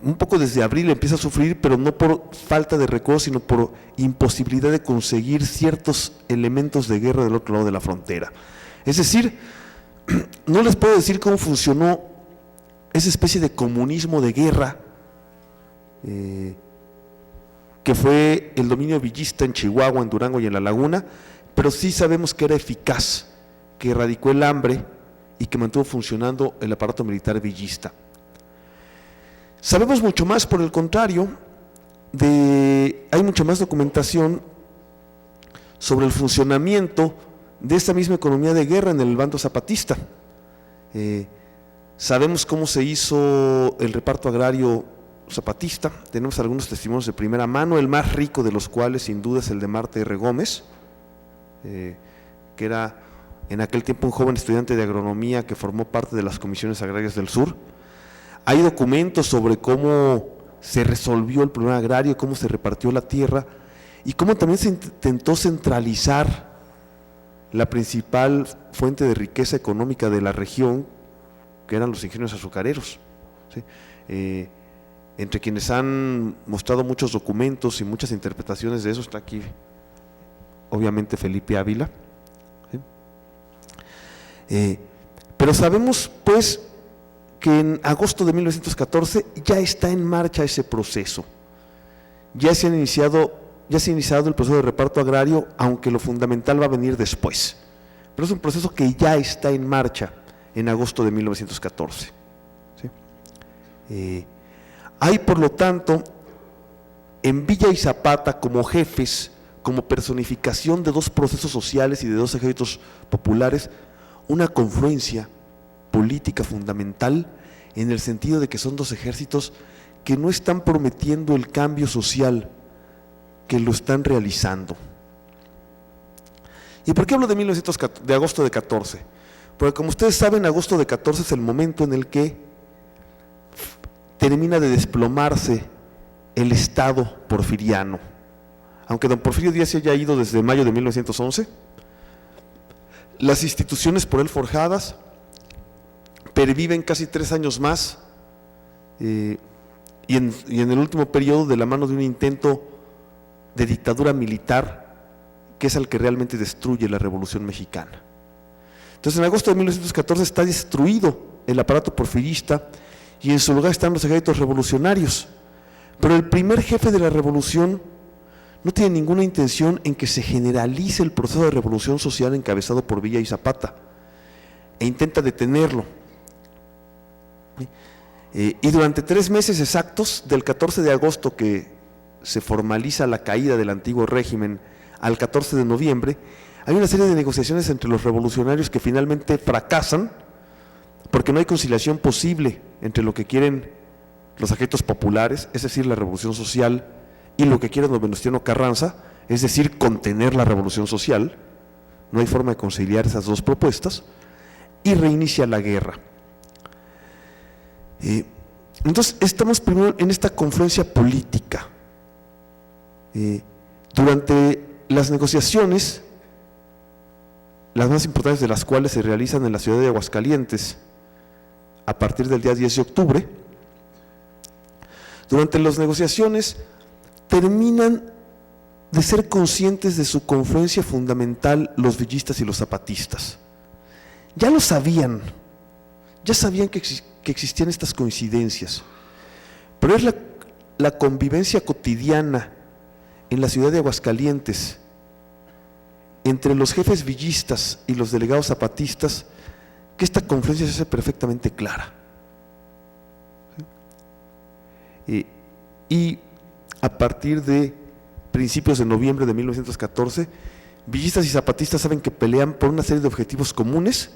un poco desde abril, empieza a sufrir, pero no por falta de recursos, sino por imposibilidad de conseguir ciertos elementos de guerra del otro lado de la frontera. Es decir, no les puedo decir cómo funcionó esa especie de comunismo de guerra que fue el dominio villista en Chihuahua, en Durango y en La Laguna, pero sí sabemos que era eficaz, que erradicó el hambre y que mantuvo funcionando el aparato militar villista. Sabemos mucho más, por el contrario, hay mucha más documentación sobre el funcionamiento de esta misma economía de guerra en el bando zapatista. Sabemos cómo se hizo el reparto agrario zapatista, tenemos algunos testimonios de primera mano, el más rico de los cuales sin duda es el de Marta R. Gómez, que era en aquel tiempo un joven estudiante de agronomía que formó parte de las comisiones agrarias del sur. Hay documentos sobre cómo se resolvió el problema agrario, cómo se repartió la tierra y cómo también se intentó centralizar la principal fuente de riqueza económica de la región, que eran los ingenios azucareros. ¿Sí? Entre quienes han mostrado muchos documentos y muchas interpretaciones de eso está aquí, obviamente, Felipe Ávila. ¿Sí? Pero sabemos, pues, que en agosto de 1914 ya está en marcha ese proceso. Ya se ha iniciado el proceso de reparto agrario, aunque lo fundamental va a venir después. Pero es un proceso que ya está en marcha en agosto de 1914. ¿Sí? Hay, por lo tanto, en Villa y Zapata como jefes, como personificación de dos procesos sociales y de dos ejércitos populares, una confluencia política fundamental en el sentido de que son dos ejércitos que no están prometiendo el cambio social, que lo están realizando. ¿Y por qué hablo de agosto de 14? Porque como ustedes saben, agosto de 14 es el momento en el que termina de desplomarse el Estado porfiriano. Aunque don Porfirio Díaz se haya ido desde mayo de 1911, las instituciones por él forjadas perviven casi 3 años más, y en el último periodo de la mano de un intento de dictadura militar que es el que realmente destruye la Revolución Mexicana. Entonces, en agosto de 1914 está destruido el aparato porfirista y en su lugar están los ejércitos revolucionarios. Pero el primer jefe de la revolución no tiene ninguna intención en que se generalice el proceso de revolución social encabezado por Villa y Zapata, e intenta detenerlo. Y durante 3 meses exactos, del 14 de agosto que se formaliza la caída del antiguo régimen al 14 de noviembre, hay una serie de negociaciones entre los revolucionarios que finalmente fracasan porque no hay conciliación posible entre lo que quieren los agentes populares, es decir, la revolución social, y lo que quiere don Venustiano Carranza, es decir, contener la revolución social. No hay forma de conciliar esas dos propuestas y reinicia la guerra. Entonces, estamos primero en esta confluencia política. Durante las negociaciones, las más importantes de las cuales se realizan en la ciudad de Aguascalientes a partir del día 10 de octubre, durante las negociaciones terminan de ser conscientes de su confluencia fundamental los villistas y los zapatistas. Ya lo sabían, ya sabían que existían estas coincidencias, pero es la convivencia cotidiana en la ciudad de Aguascalientes entre los jefes villistas y los delegados zapatistas que esta confluencia se hace perfectamente clara. Y a partir de principios de noviembre de 1914, villistas y zapatistas saben que pelean por una serie de objetivos comunes,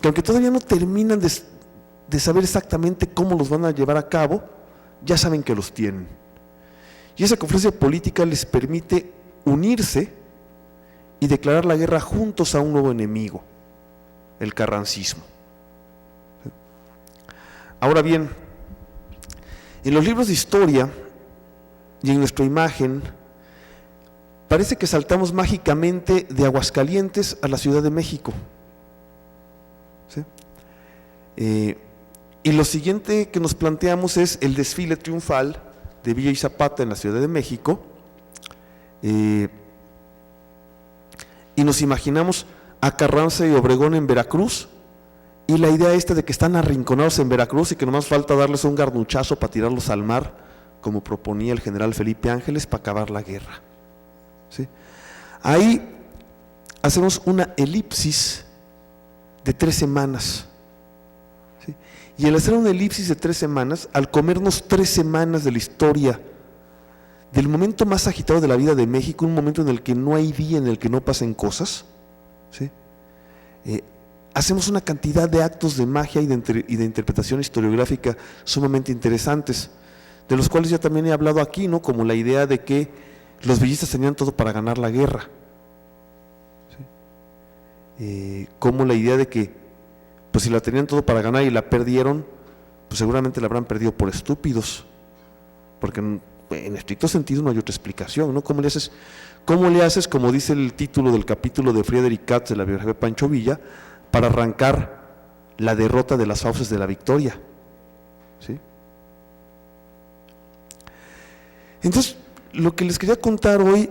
que aunque todavía no terminan de saber exactamente cómo los van a llevar a cabo, ya saben que los tienen. Y esa confluencia política les permite unirse y declarar la guerra juntos a un nuevo enemigo, el carrancismo. Ahora bien, en los libros de historia y en nuestra imagen, parece que saltamos mágicamente de Aguascalientes a la Ciudad de México. ¿Sí? Y lo siguiente que nos planteamos es el desfile triunfal de Villa y Zapata en la Ciudad de México, y nos imaginamos a Carranza y Obregón en Veracruz, y la idea esta de que están arrinconados en Veracruz y que nomás falta darles un garnuchazo para tirarlos al mar, como proponía el general Felipe Ángeles para acabar la guerra. ¿Sí? Ahí hacemos una elipsis de 3 semanas. ¿Sí? Y al hacer una elipsis de 3 semanas, al comernos 3 semanas de la historia, del momento más agitado de la vida de México, un momento en el que no hay día en el que no pasen cosas, ¿sí? Hacemos una cantidad de actos de magia y de interpretación historiográfica sumamente interesantes, de los cuales ya también he hablado aquí, ¿no? Como la idea de que los villistas tenían todo para ganar la guerra, ¿sí? Como la idea de que, pues si la tenían todo para ganar y la perdieron, pues seguramente la habrán perdido por estúpidos, porque en estricto sentido no hay otra explicación, ¿no? ¿Cómo le haces, como dice el título del capítulo de Friedrich Katz de la biografía de Pancho Villa, para arrancar la derrota de las fauces de la victoria? ¿Sí? Entonces, lo que les quería contar hoy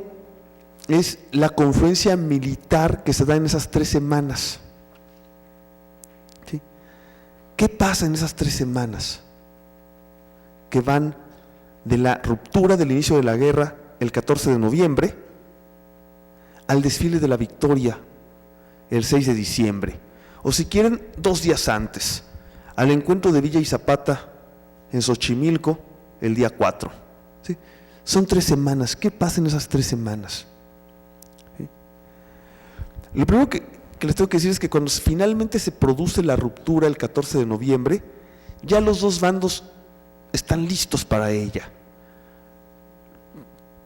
es la confluencia militar que se da en esas 3 semanas. ¿Sí? ¿Qué pasa en esas 3 semanas? Que van de la ruptura del inicio de la guerra, el 14 de noviembre, al desfile de la victoria, el 6 de diciembre. O si quieren, 2 días antes, al encuentro de Villa y Zapata en Xochimilco, el día 4. ¿Sí? Son 3 semanas. ¿Qué pasa en esas 3 semanas? ¿Sí? Lo primero que que les tengo que decir es que cuando finalmente se produce la ruptura el 14 de noviembre, ya los dos bandos están listos para ella.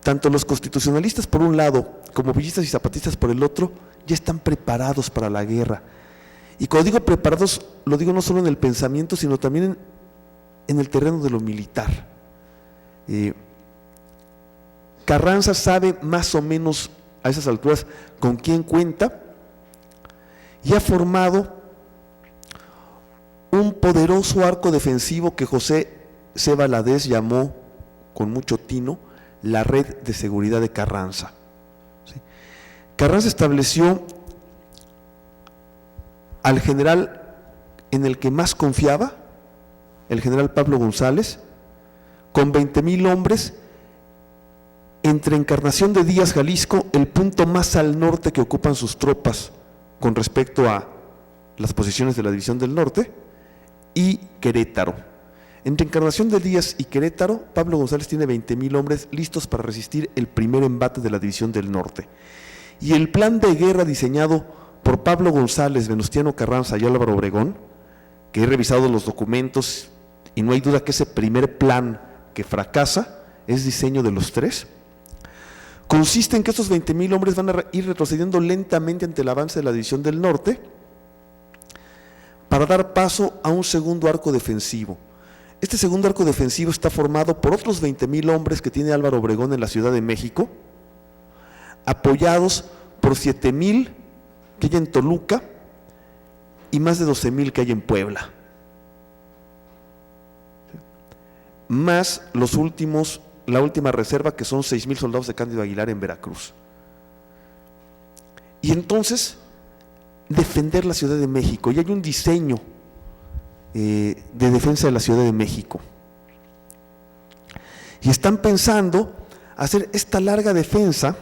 Tanto los constitucionalistas por un lado, como villistas y zapatistas por el otro, ya están preparados para la guerra. Y cuando digo preparados, lo digo no solo en el pensamiento, sino también en el terreno de lo militar. Carranza sabe más o menos a esas alturas con quién cuenta y ha formado un poderoso arco defensivo que José C. Valadez llamó con mucho tino la red de seguridad de Carranza. ¿Sí? Carranza estableció al general en el que más confiaba, el general Pablo González, con 20,000 hombres entre Encarnación de Díaz, Jalisco, el punto más al norte que ocupan sus tropas con respecto a las posiciones de la División del Norte, y Querétaro. Entre Encarnación de Díaz y Querétaro, Pablo González tiene 20,000 hombres listos para resistir el primer embate de la División del Norte. Y el plan de guerra diseñado por Pablo González, Venustiano Carranza y Álvaro Obregón, que he revisado los documentos y no hay duda que ese primer plan que fracasa es diseño de los tres, consiste en que estos 20,000 hombres van a ir retrocediendo lentamente ante el avance de la División del Norte para dar paso a un segundo arco defensivo. Este segundo arco defensivo está formado por otros 20,000 hombres que tiene Álvaro Obregón en la Ciudad de México, apoyados por 7,000 que hay en Toluca y más de 12,000 que hay en Puebla, más la última reserva, que son 6,000 soldados de Cándido Aguilar en Veracruz. Y entonces defender la Ciudad de México, y hay un diseño de defensa de la Ciudad de México, y están pensando hacer esta larga defensa,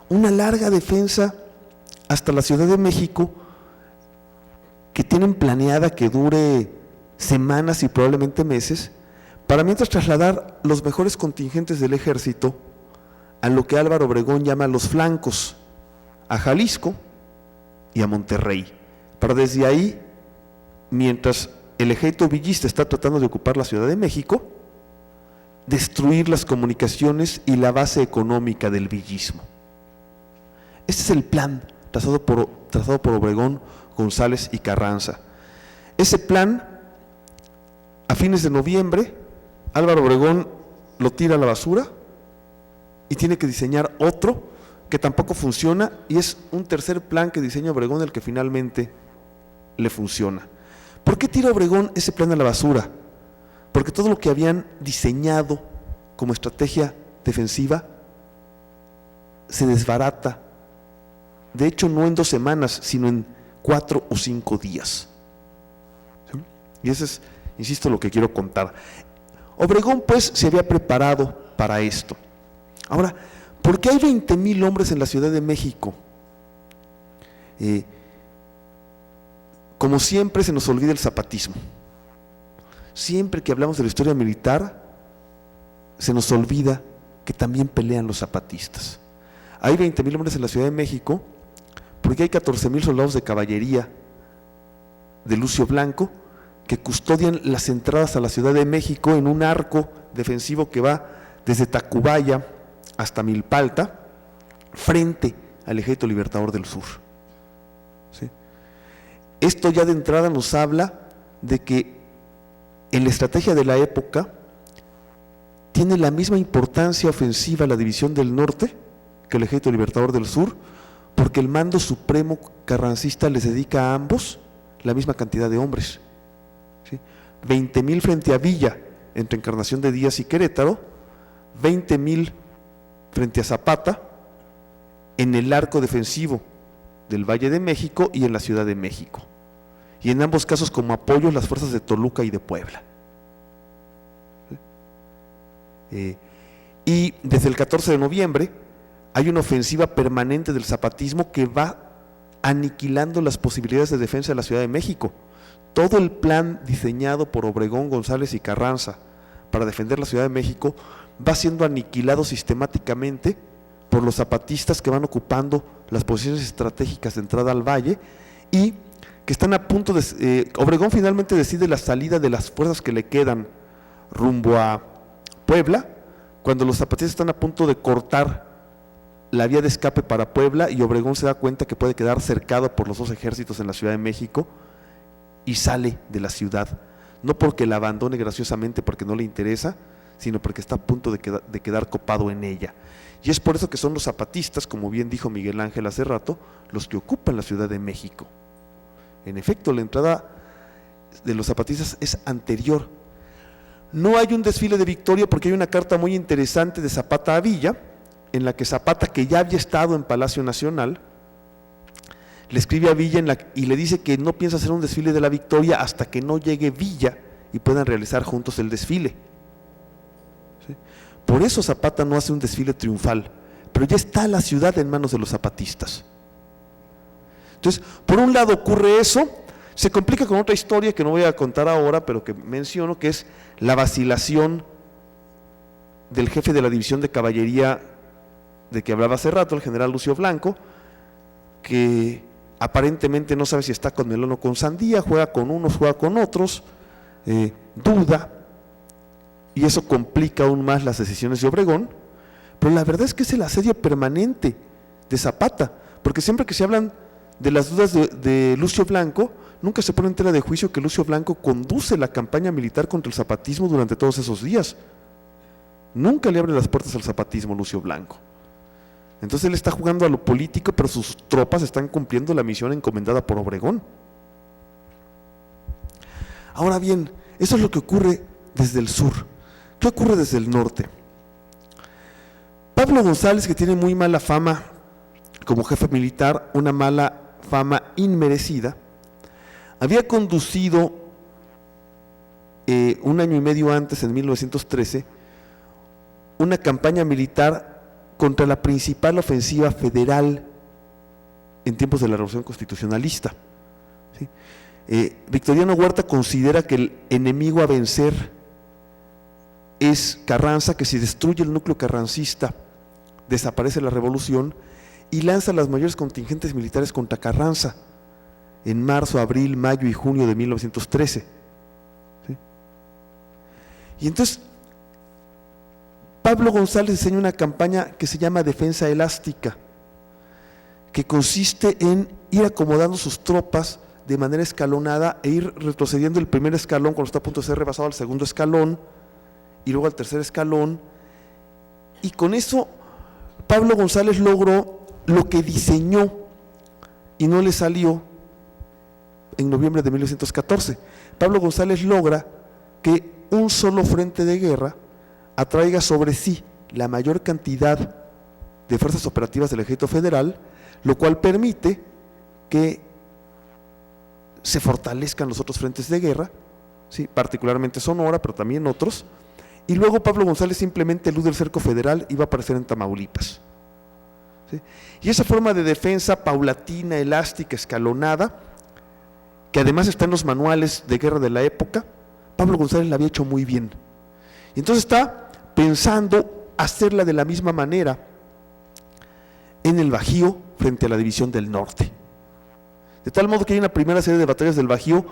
una larga defensa hasta la Ciudad de México, que tienen planeada que dure semanas y probablemente meses, para mientras trasladar los mejores contingentes del ejército a lo que Álvaro Obregón llama los flancos, a Jalisco y a Monterrey, para desde ahí, mientras el ejército villista está tratando de ocupar la Ciudad de México, destruir las comunicaciones y la base económica del villismo. Este es el plan trazado por Obregón, González y Carranza. Ese plan, a fines de noviembre, Álvaro Obregón lo tira a la basura y tiene que diseñar otro que tampoco funciona, y es un tercer plan que diseña Obregón el que finalmente le funciona. ¿Por qué tira Obregón ese plan a la basura? Porque todo lo que habían diseñado como estrategia defensiva se desbarata. De hecho, no en 2 semanas, sino en 4 o 5 días. ¿Sí? Y eso es, insisto, lo que quiero contar. Obregón, pues, se había preparado para esto. Ahora, ¿por qué hay 20,000 hombres en la Ciudad de México? Como siempre se nos olvida el zapatismo. Siempre que hablamos de la historia militar, se nos olvida que también pelean los zapatistas. Hay 20,000 hombres en la Ciudad de México porque hay 14,000 soldados de caballería de Lucio Blanco que custodian las entradas a la Ciudad de México en un arco defensivo que va desde Tacubaya hasta Milpalta, frente al Ejército Libertador del Sur. ¿Sí? Esto ya de entrada nos habla de que en la estrategia de la época tiene la misma importancia ofensiva la División del Norte que el Ejército Libertador del Sur, porque el mando supremo carrancista les dedica a ambos la misma cantidad de hombres. ¿Sí? 20,000 frente a Villa, entre Encarnación de Díaz y Querétaro, 20,000 frente a Zapata, en el arco defensivo del Valle de México y en la Ciudad de México. Y en ambos casos como apoyo las fuerzas de Toluca y de Puebla. Y desde el 14 de noviembre hay una ofensiva permanente del zapatismo que va aniquilando las posibilidades de defensa de la Ciudad de México. Todo el plan diseñado por Obregón, González y Carranza para defender la Ciudad de México va siendo aniquilado sistemáticamente por los zapatistas que van ocupando las posiciones estratégicas de entrada al valle y que están a punto de… Obregón finalmente decide la salida de las fuerzas que le quedan rumbo a Puebla, cuando los zapatistas están a punto de cortar la vía de escape para Puebla y Obregón se da cuenta que puede quedar cercado por los dos ejércitos en la Ciudad de México y sale de la ciudad, no porque la abandone graciosamente porque no le interesa, sino porque está a punto de quedar copado en ella. Y es por eso que son los zapatistas, como bien dijo Miguel Ángel hace rato, los que ocupan la Ciudad de México. En efecto, la entrada de los zapatistas es anterior. No hay un desfile de victoria porque hay una carta muy interesante de Zapata a Villa, en la que Zapata, que ya había estado en Palacio Nacional, le escribe a Villa y le dice que no piensa hacer un desfile de la victoria hasta que no llegue Villa y puedan realizar juntos el desfile. ¿Sí? Por eso Zapata no hace un desfile triunfal, pero ya está la ciudad en manos de los zapatistas. Entonces, por un lado ocurre eso, se complica con otra historia que no voy a contar ahora, pero que menciono, que es la vacilación del jefe de la división de caballería de que hablaba hace rato, el general Lucio Blanco, que aparentemente no sabe si está con melón o con sandía, juega con unos, juega con otros, duda, y eso complica aún más las decisiones de Obregón, pero la verdad es que es el asedio permanente de Zapata, porque siempre que se hablan de las dudas de Lucio Blanco, nunca se pone en tela de juicio que Lucio Blanco conduce la campaña militar contra el zapatismo durante todos esos días. Nunca le abre las puertas al zapatismo Lucio Blanco. Entonces él está jugando a lo político, pero sus tropas están cumpliendo la misión encomendada por Obregón. Ahora bien, eso es lo que ocurre desde el sur. ¿Qué ocurre desde el norte? Pablo González, que tiene muy mala fama como jefe militar, una mala fama inmerecida, había conducido un año y medio antes, en 1913, una campaña militar contra la principal ofensiva federal en tiempos de la Revolución Constitucionalista. ¿Sí? Victoriano Huerta considera que el enemigo a vencer es Carranza, que si destruye el núcleo carrancista, desaparece la revolución, y lanza las mayores contingentes militares contra Carranza en marzo, abril, mayo y junio de 1913. ¿Sí? Y entonces Pablo González diseña una campaña que se llama Defensa Elástica, que consiste en ir acomodando sus tropas de manera escalonada e ir retrocediendo el primer escalón cuando está a punto de ser rebasado al segundo escalón y luego al tercer escalón, y con eso Pablo González logró lo que diseñó y no le salió en noviembre de 1914. Pablo González logra que un solo frente de guerra atraiga sobre sí la mayor cantidad de fuerzas operativas del Ejército Federal, lo cual permite que se fortalezcan los otros frentes de guerra, ¿sí? Particularmente Sonora, pero también otros, y luego Pablo González simplemente elude el cerco federal y va a aparecer en Tamaulipas. ¿Sí? Y esa forma de defensa paulatina, elástica, escalonada, que además está en los manuales de guerra de la época, Pablo González la había hecho muy bien. Y entonces está pensando hacerla de la misma manera en el Bajío frente a la División del Norte. De tal modo que hay una primera serie de batallas del Bajío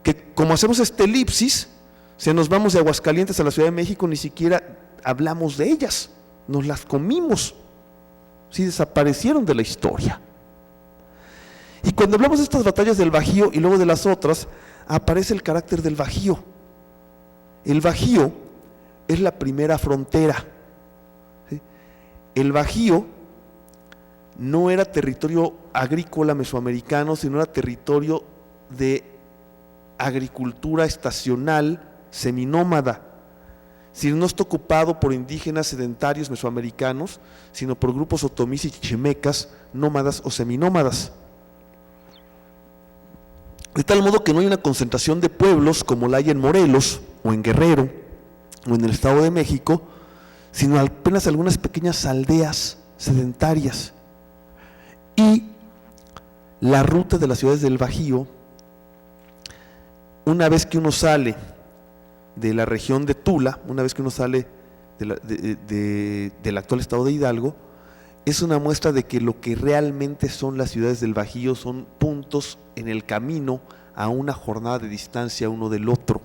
que, como hacemos esta elipsis, si nos vamos de Aguascalientes a la Ciudad de México, ni siquiera hablamos de ellas, nos las comimos, sí, desaparecieron de la historia. Y cuando hablamos de estas batallas del Bajío y luego de las otras, aparece el carácter del Bajío. El Bajío es la primera frontera. ¿Sí? El Bajío no era territorio agrícola mesoamericano, sino era territorio de agricultura estacional seminómada. Si no está ocupado por indígenas sedentarios mesoamericanos, sino por grupos otomís y chichimecas, nómadas o seminómadas. De tal modo que no hay una concentración de pueblos como la hay en Morelos, o en Guerrero, o en el Estado de México, sino apenas algunas pequeñas aldeas sedentarias. Y la ruta de las ciudades del Bajío, una vez que uno sale de la región de Tula, una vez que uno sale del actual estado de Hidalgo, es una muestra de que lo que realmente son las ciudades del Bajío son puntos en el camino a una jornada de distancia uno del otro.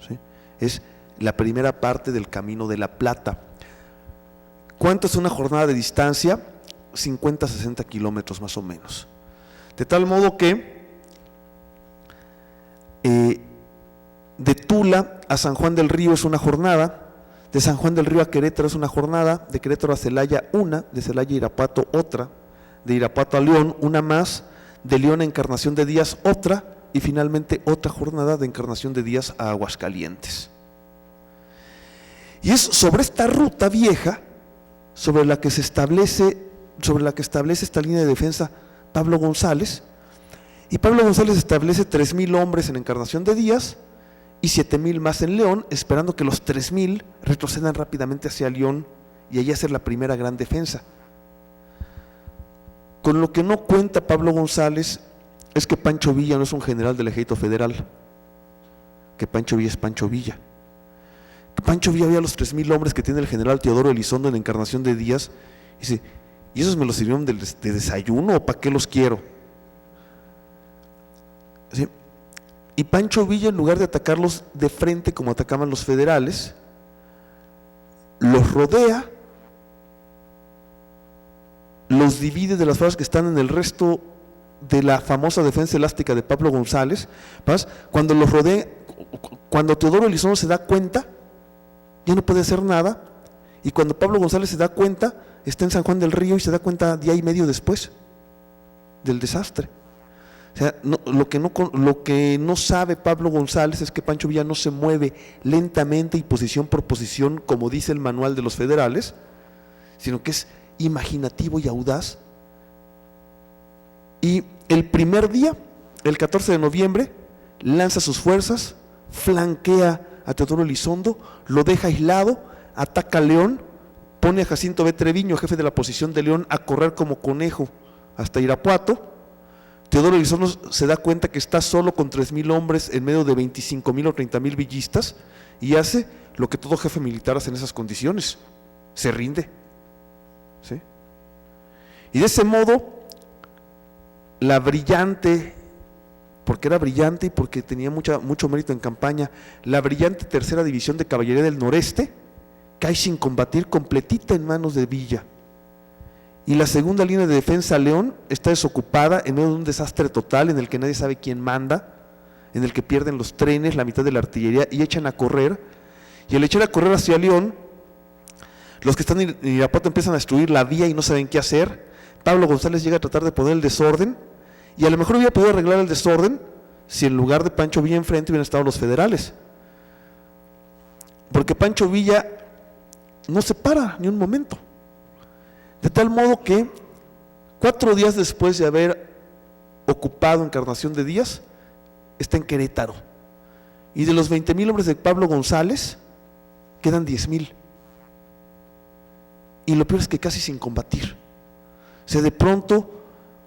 ¿Sí? Es la primera parte del Camino de la Plata. ¿Cuánto es una jornada de distancia? 50-60 kilómetros más o menos. De tal modo que de Tula a San Juan del Río es una jornada, de San Juan del Río a Querétaro es una jornada, de Querétaro a Celaya una, de Celaya a Irapuato otra, de Irapuato a León una más, de León a Encarnación de Díaz otra, y finalmente otra jornada de Encarnación de Díaz a Aguascalientes. Y es sobre esta ruta vieja sobre la que establece esta línea de defensa Pablo González, y Pablo González establece 3,000 hombres en Encarnación de Díaz y 7,000 más en León, esperando que los 3,000 retrocedan rápidamente hacia León y allí hacer la primera gran defensa. Con lo que no cuenta Pablo González es que Pancho Villa no es un general del ejército federal, que Pancho Villa es Pancho Villa. Que Pancho Villa veía los 3,000 hombres que tiene el general Teodoro Elizondo en Encarnación de Díaz y dice, ¿y esos me los sirvieron de desayuno o para qué los quiero? ¿Sí? Y Pancho Villa, en lugar de atacarlos de frente como atacaban los federales, los rodea, los divide de las fuerzas que están en el resto de la famosa defensa elástica de Pablo González. Cuando los rodea, cuando Teodoro Elizondo se da cuenta, ya no puede hacer nada, y cuando Pablo González se da cuenta, está en San Juan del Río y se da cuenta día y medio después del desastre. O sea, lo que no sabe Pablo González es que Pancho Villa no se mueve lentamente y posición por posición como dice el manual de los federales, sino que es imaginativo y audaz. Y el primer día, el 14 de noviembre, lanza sus fuerzas, flanquea a Teodoro Elizondo, lo deja aislado, ataca a León, pone a Jacinto B. Treviño, jefe de la posición de León, a correr como conejo hasta Irapuato. Teodoro Elizondo se da cuenta que está solo con 3,000 hombres en medio de 25,000 o 30,000 villistas y hace lo que todo jefe militar hace en esas condiciones, se rinde. ¿Sí? Y de ese modo, la brillante, porque era brillante y porque tenía mucho mérito en campaña, la brillante tercera división de caballería del noreste cae sin combatir, completita en manos de Villa. Y la segunda línea de defensa, León, está desocupada en medio de un desastre total en el que nadie sabe quién manda, en el que pierden los trenes, la mitad de la artillería y echan a correr. Y al echar a correr hacia León, los que están en Irapuato empiezan a destruir la vía y no saben qué hacer. Pablo González llega a tratar de poner el desorden y a lo mejor hubiera podido arreglar el desorden si en lugar de Pancho Villa enfrente hubieran estado los federales. Porque Pancho Villa no se para ni un momento. De tal modo que 4 días después de haber ocupado Encarnación de Díaz, está en Querétaro. Y de los 20,000 hombres de Pablo González, quedan 10,000. Y lo peor es que casi sin combatir. O sea, de pronto,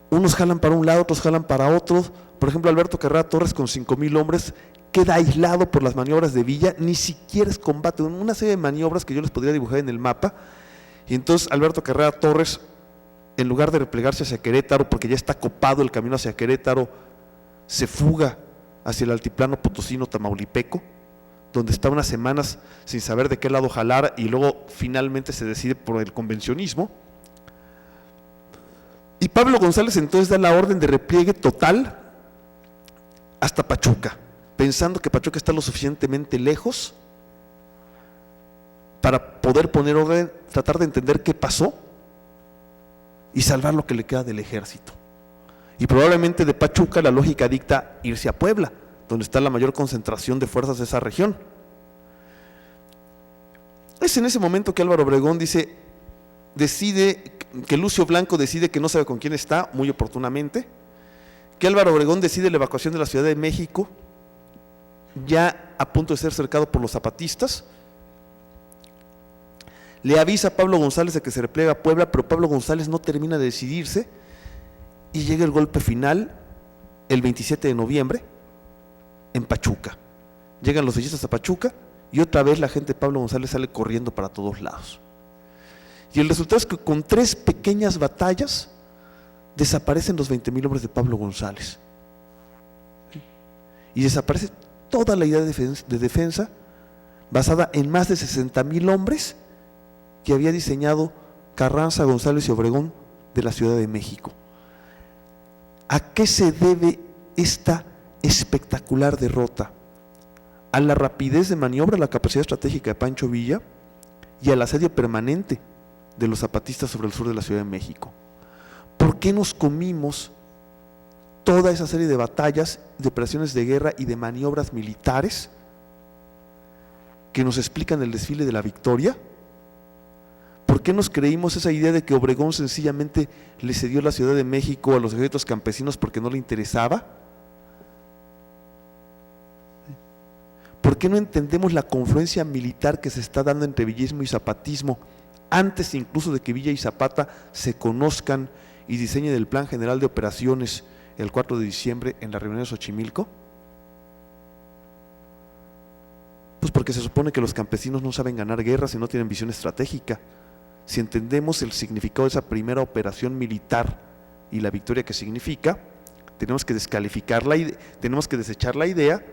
unos jalan para un lado, otros jalan para otros. Por ejemplo, Alberto Carrera Torres con 5,000 hombres queda aislado por las maniobras de Villa, ni siquiera es combate, una serie de maniobras que yo les podría dibujar en el mapa. Y entonces Alberto Carrera Torres, en lugar de replegarse hacia Querétaro, porque ya está copado el camino hacia Querétaro, se fuga hacia el altiplano potosino tamaulipeco, donde está unas semanas sin saber de qué lado jalar y luego finalmente se decide por el convencionismo. Y Pablo González entonces da la orden de repliegue total hasta Pachuca, pensando que Pachuca está lo suficientemente lejos para poder poner orden, tratar de entender qué pasó y salvar lo que le queda del ejército. Y probablemente de Pachuca la lógica dicta irse a Puebla, donde está la mayor concentración de fuerzas de esa región. Es en ese momento que Álvaro Obregón decide que Lucio Blanco decide que no sabe con quién está, muy oportunamente, que Álvaro Obregón decide la evacuación de la Ciudad de México, ya a punto de ser cercado por los zapatistas. Le avisa a Pablo González de que se repliega a Puebla, pero Pablo González no termina de decidirse y llega el golpe final el 27 de noviembre en Pachuca. Llegan los villistas a Pachuca y otra vez la gente de Pablo González sale corriendo para todos lados. Y el resultado es que con 3 pequeñas batallas desaparecen los 20,000 hombres de Pablo González. Y desaparece toda la idea de defensa basada en más de 60,000 hombres que había diseñado Carranza, González y Obregón de la Ciudad de México. ¿A qué se debe esta espectacular derrota? A la rapidez de maniobra, a la capacidad estratégica de Pancho Villa y al asedio permanente de los zapatistas sobre el sur de la Ciudad de México. ¿Por qué nos comimos toda esa serie de batallas, de operaciones de guerra y de maniobras militares que nos explican el desfile de la victoria? ¿Por qué nos creímos esa idea de que Obregón sencillamente le cedió la Ciudad de México a los ejércitos campesinos porque no le interesaba? ¿Por qué no entendemos la confluencia militar que se está dando entre villismo y zapatismo antes incluso de que Villa y Zapata se conozcan y diseñen el Plan General de Operaciones el 4 de diciembre en la reunión de Xochimilco? Pues porque se supone que los campesinos no saben ganar guerras y no tienen visión estratégica. Si entendemos el significado de esa primera operación militar y la victoria que significa, tenemos que descalificarla y tenemos que desechar la idea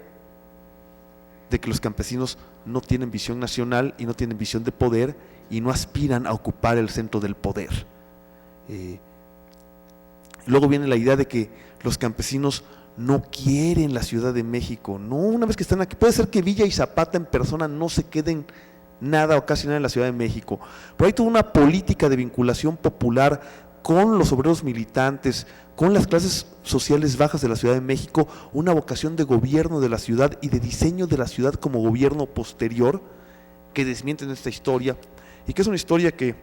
de que los campesinos no tienen visión nacional y no tienen visión de poder y no aspiran a ocupar el centro del poder. Luego viene la idea de que los campesinos no quieren la Ciudad de México. No, una vez que están aquí, puede ser que Villa y Zapata en persona no se queden nada o casi nada en la Ciudad de México. Pero hay toda una política de vinculación popular con los obreros militantes, con las clases sociales bajas de la Ciudad de México, una vocación de gobierno de la ciudad y de diseño de la ciudad como gobierno posterior que desmienten esta historia, y que es una historia que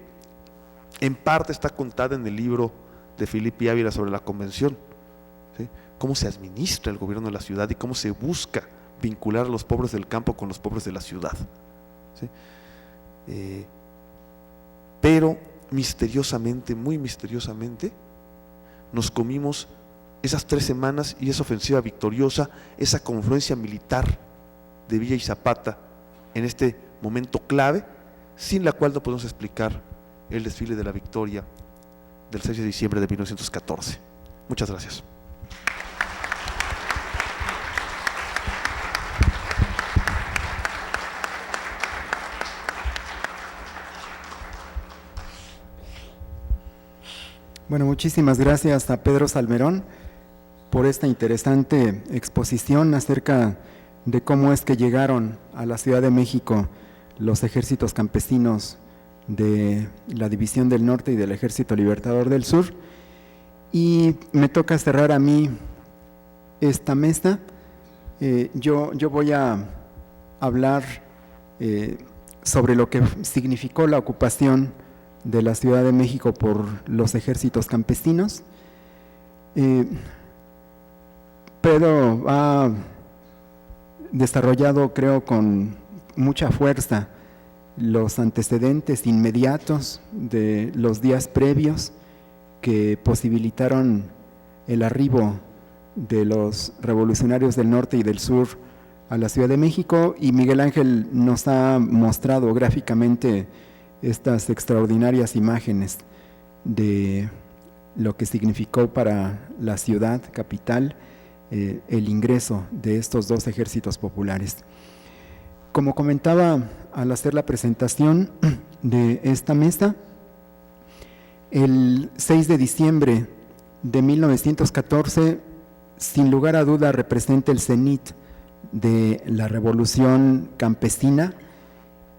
en parte está contada en el libro de Felipe Ávila sobre la convención, ¿sí? Cómo se administra el gobierno de la ciudad y cómo se busca vincular a los pobres del campo con los pobres de la ciudad, ¿sí? Pero misteriosamente, muy misteriosamente, nos comimos esas 3 semanas y esa ofensiva victoriosa, esa confluencia militar de Villa y Zapata en este momento clave, sin la cual no podemos explicar el desfile de la victoria del 6 de diciembre de 1914. Muchas gracias. Bueno, muchísimas gracias a Pedro Salmerón por esta interesante exposición acerca de cómo es que llegaron a la Ciudad de México los ejércitos campesinos de la División del Norte y del Ejército Libertador del Sur. Y me toca cerrar a mí esta mesa. Yo voy a hablar sobre lo que significó la ocupación de la Ciudad de México por los ejércitos campesinos. Pedro ha desarrollado, creo, con mucha fuerza los antecedentes inmediatos de los días previos que posibilitaron el arribo de los revolucionarios del norte y del sur a la Ciudad de México, y Miguel Ángel nos ha mostrado gráficamente estas extraordinarias imágenes de lo que significó para la ciudad capital el ingreso de estos 2 ejércitos populares. Como comentaba al hacer la presentación de esta mesa, el 6 de diciembre de 1914, sin lugar a duda, representa el cenit de la revolución campesina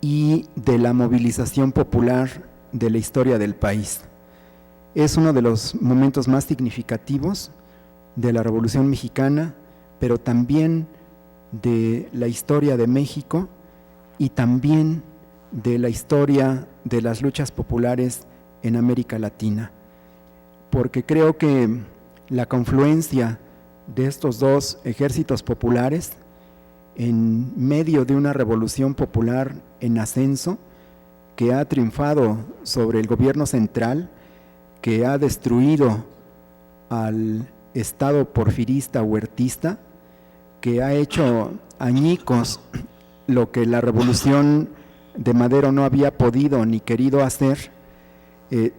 y de la movilización popular de la historia del país. Es uno de los momentos más significativos de la Revolución Mexicana, pero también de la historia de México y también de la historia de las luchas populares en América Latina, porque creo que la confluencia de estos 2 ejércitos populares en medio de una revolución popular en ascenso que ha triunfado sobre el gobierno central, que ha destruido al Estado porfirista huertista, que ha hecho añicos lo que la revolución de Madero no había podido ni querido hacer,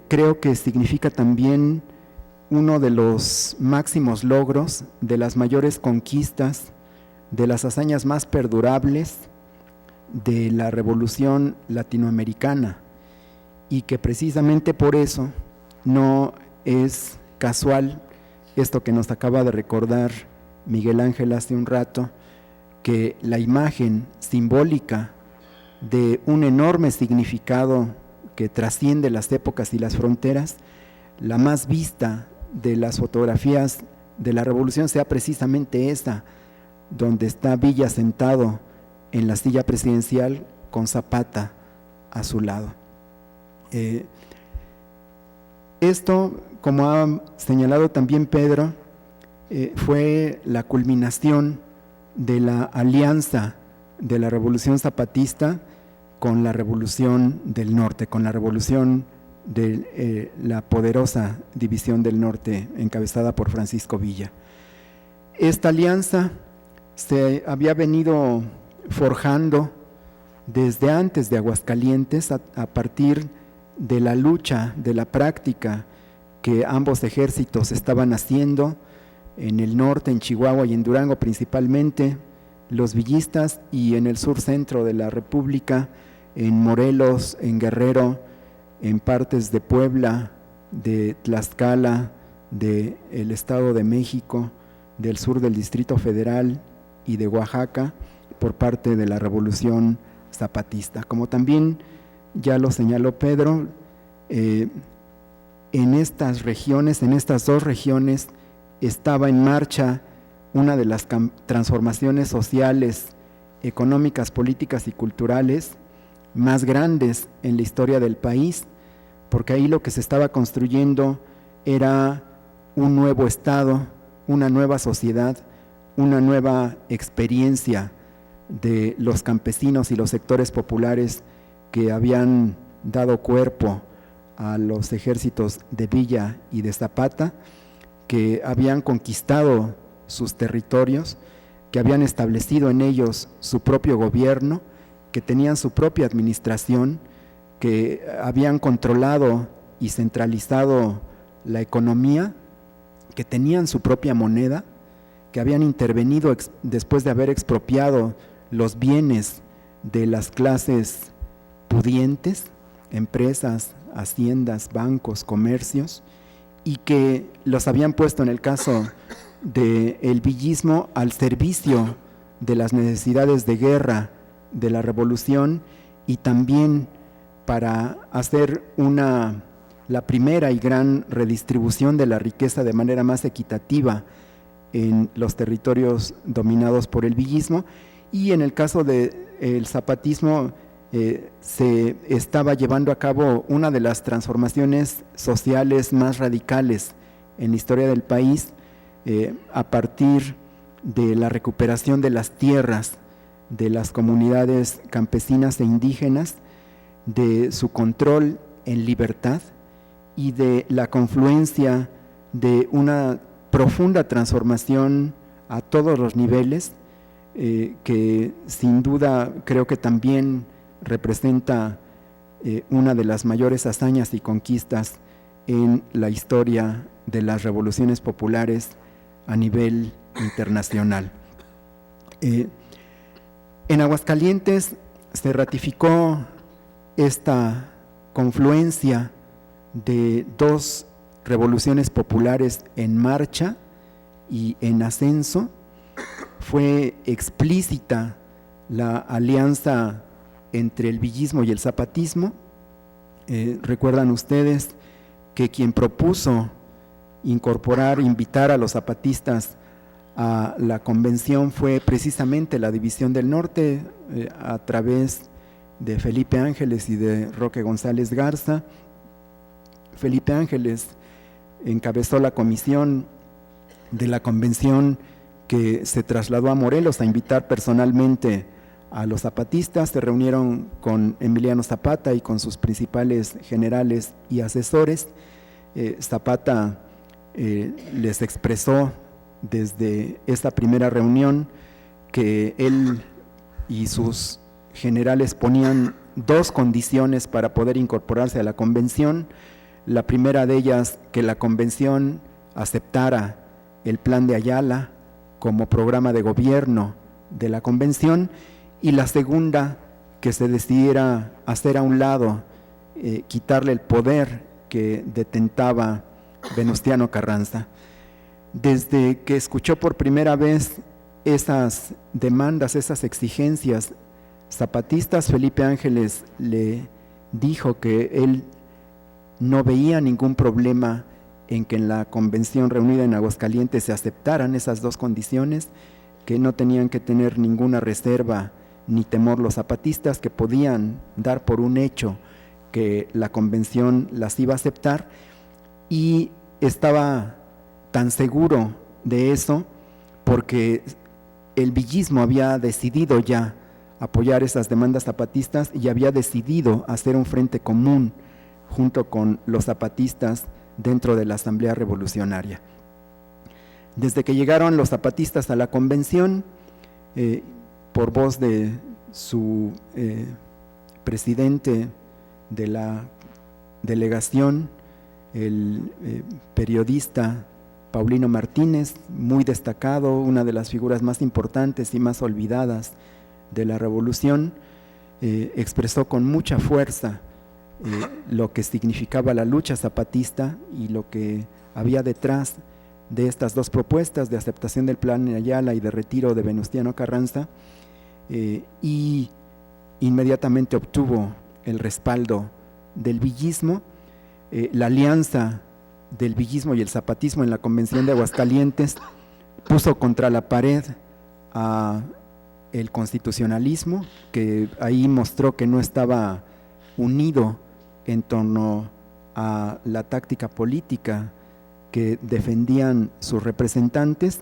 creo que significa también uno de los máximos logros, de las mayores conquistas, de las hazañas más perdurables de la revolución latinoamericana, y que precisamente por eso no es casual esto que nos acaba de recordar Miguel Ángel hace un rato, que la imagen simbólica de un enorme significado que trasciende las épocas y las fronteras, la más vista de las fotografías de la revolución sea precisamente esta, donde está Villa sentado en la silla presidencial con Zapata a su lado. Esto, como ha señalado también Pedro, fue la culminación de la alianza de la Revolución Zapatista con la Revolución del Norte, con la revolución de la poderosa División del Norte encabezada por Francisco Villa. Esta alianza se había venido forjando desde antes de Aguascalientes, a partir de la lucha, de la práctica que ambos ejércitos estaban haciendo en el norte, en Chihuahua y en Durango principalmente, los villistas, y en el sur centro de la República, en Morelos, en Guerrero, en partes de Puebla, de Tlaxcala, del Estado de México, del sur del Distrito Federal y de Oaxaca, por parte de la Revolución Zapatista. Como también ya lo señaló Pedro, en estas regiones, en estas dos regiones, estaba en marcha una de las transformaciones sociales, económicas, políticas y culturales más grandes en la historia del país, porque ahí lo que se estaba construyendo era un nuevo Estado, una nueva sociedad, una nueva experiencia de los campesinos y los sectores populares que habían dado cuerpo a los ejércitos de Villa y de Zapata, que habían conquistado sus territorios, que habían establecido en ellos su propio gobierno, que tenían su propia administración, que habían controlado y centralizado la economía, que tenían su propia moneda, que habían intervenido después de haber expropiado los bienes de las clases pudientes, empresas, haciendas, bancos, comercios, y que los habían puesto, en el caso del villismo, al servicio de las necesidades de guerra de la revolución, y también para hacer la primera y gran redistribución de la riqueza de manera más equitativa en los territorios dominados por el villismo. Y en el caso del zapatismo, se estaba llevando a cabo una de las transformaciones sociales más radicales en la historia del país, a partir de la recuperación de las tierras de las comunidades campesinas e indígenas, de su control en libertad y de la confluencia de una profunda transformación a todos los niveles, que sin duda creo que también representa una de las mayores hazañas y conquistas en la historia de las revoluciones populares a nivel internacional. En Aguascalientes se ratificó esta confluencia de dos revoluciones populares en marcha y en ascenso. Fue explícita la alianza entre el villismo y el zapatismo. Recuerdan ustedes que quien propuso invitar a los zapatistas a la convención fue precisamente la División del Norte, a través de Felipe Ángeles y de Roque González Garza. Felipe Ángeles encabezó la comisión de la convención que se trasladó a Morelos a invitar personalmente a los zapatistas. Se reunieron con Emiliano Zapata y con sus principales generales y asesores. Zapata les expresó desde esta primera reunión que él y sus generales ponían dos condiciones para poder incorporarse a la convención. La primera de ellas, que la convención aceptara el Plan de Ayala como programa de gobierno de la convención, y la segunda, que se decidiera hacer a un lado, quitarle el poder que detentaba Venustiano Carranza. Desde que escuchó por primera vez esas demandas, esas exigencias zapatistas, Felipe Ángeles le dijo que él no veía ningún problema en que en la convención reunida en Aguascalientes se aceptaran esas dos condiciones, que no tenían que tener ninguna reserva ni temor los zapatistas, que podían dar por un hecho que la convención las iba a aceptar, y estaba tan seguro de eso porque el villismo había decidido ya apoyar esas demandas zapatistas y había decidido hacer un frente común junto con los zapatistas dentro de la Asamblea Revolucionaria. Desde que llegaron los zapatistas a la convención, por voz de su presidente de la delegación, el periodista Paulino Martínez, muy destacado, una de las figuras más importantes y más olvidadas de la revolución, expresó con mucha fuerza lo que significaba la lucha zapatista y lo que había detrás de estas dos propuestas de aceptación del Plan de Ayala y de retiro de Venustiano Carranza, y inmediatamente obtuvo el respaldo del villismo. La alianza del villismo y el zapatismo en la Convención de Aguascalientes puso contra la pared a el constitucionalismo, que ahí mostró que no estaba unido en torno a la táctica política que defendían sus representantes.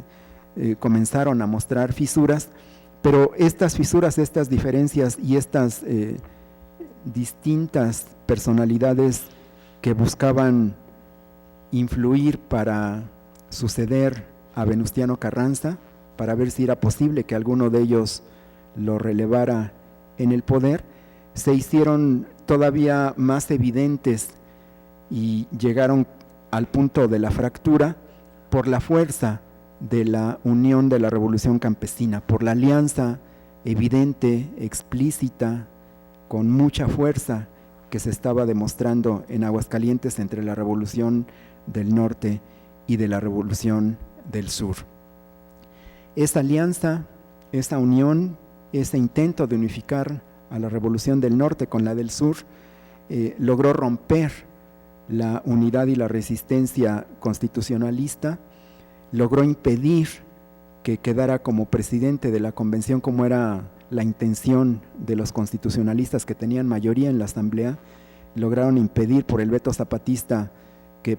Comenzaron a mostrar fisuras, pero estas fisuras, estas diferencias y estas distintas personalidades que buscaban influir para suceder a Venustiano Carranza, para ver si era posible que alguno de ellos lo relevara en el poder, se hicieron todavía más evidentes y llegaron al punto de la fractura por la fuerza de la unión de la Revolución Campesina, por la alianza evidente, explícita, con mucha fuerza que se estaba demostrando en Aguascalientes entre la Revolución del Norte y de la Revolución del Sur. Esa alianza, esa unión, ese intento de unificar a la Revolución del Norte con la del Sur, logró romper la unidad y la resistencia constitucionalista, logró impedir que quedara como presidente de la convención, como era la intención de los constitucionalistas que tenían mayoría en la asamblea. Lograron impedir por el veto zapatista que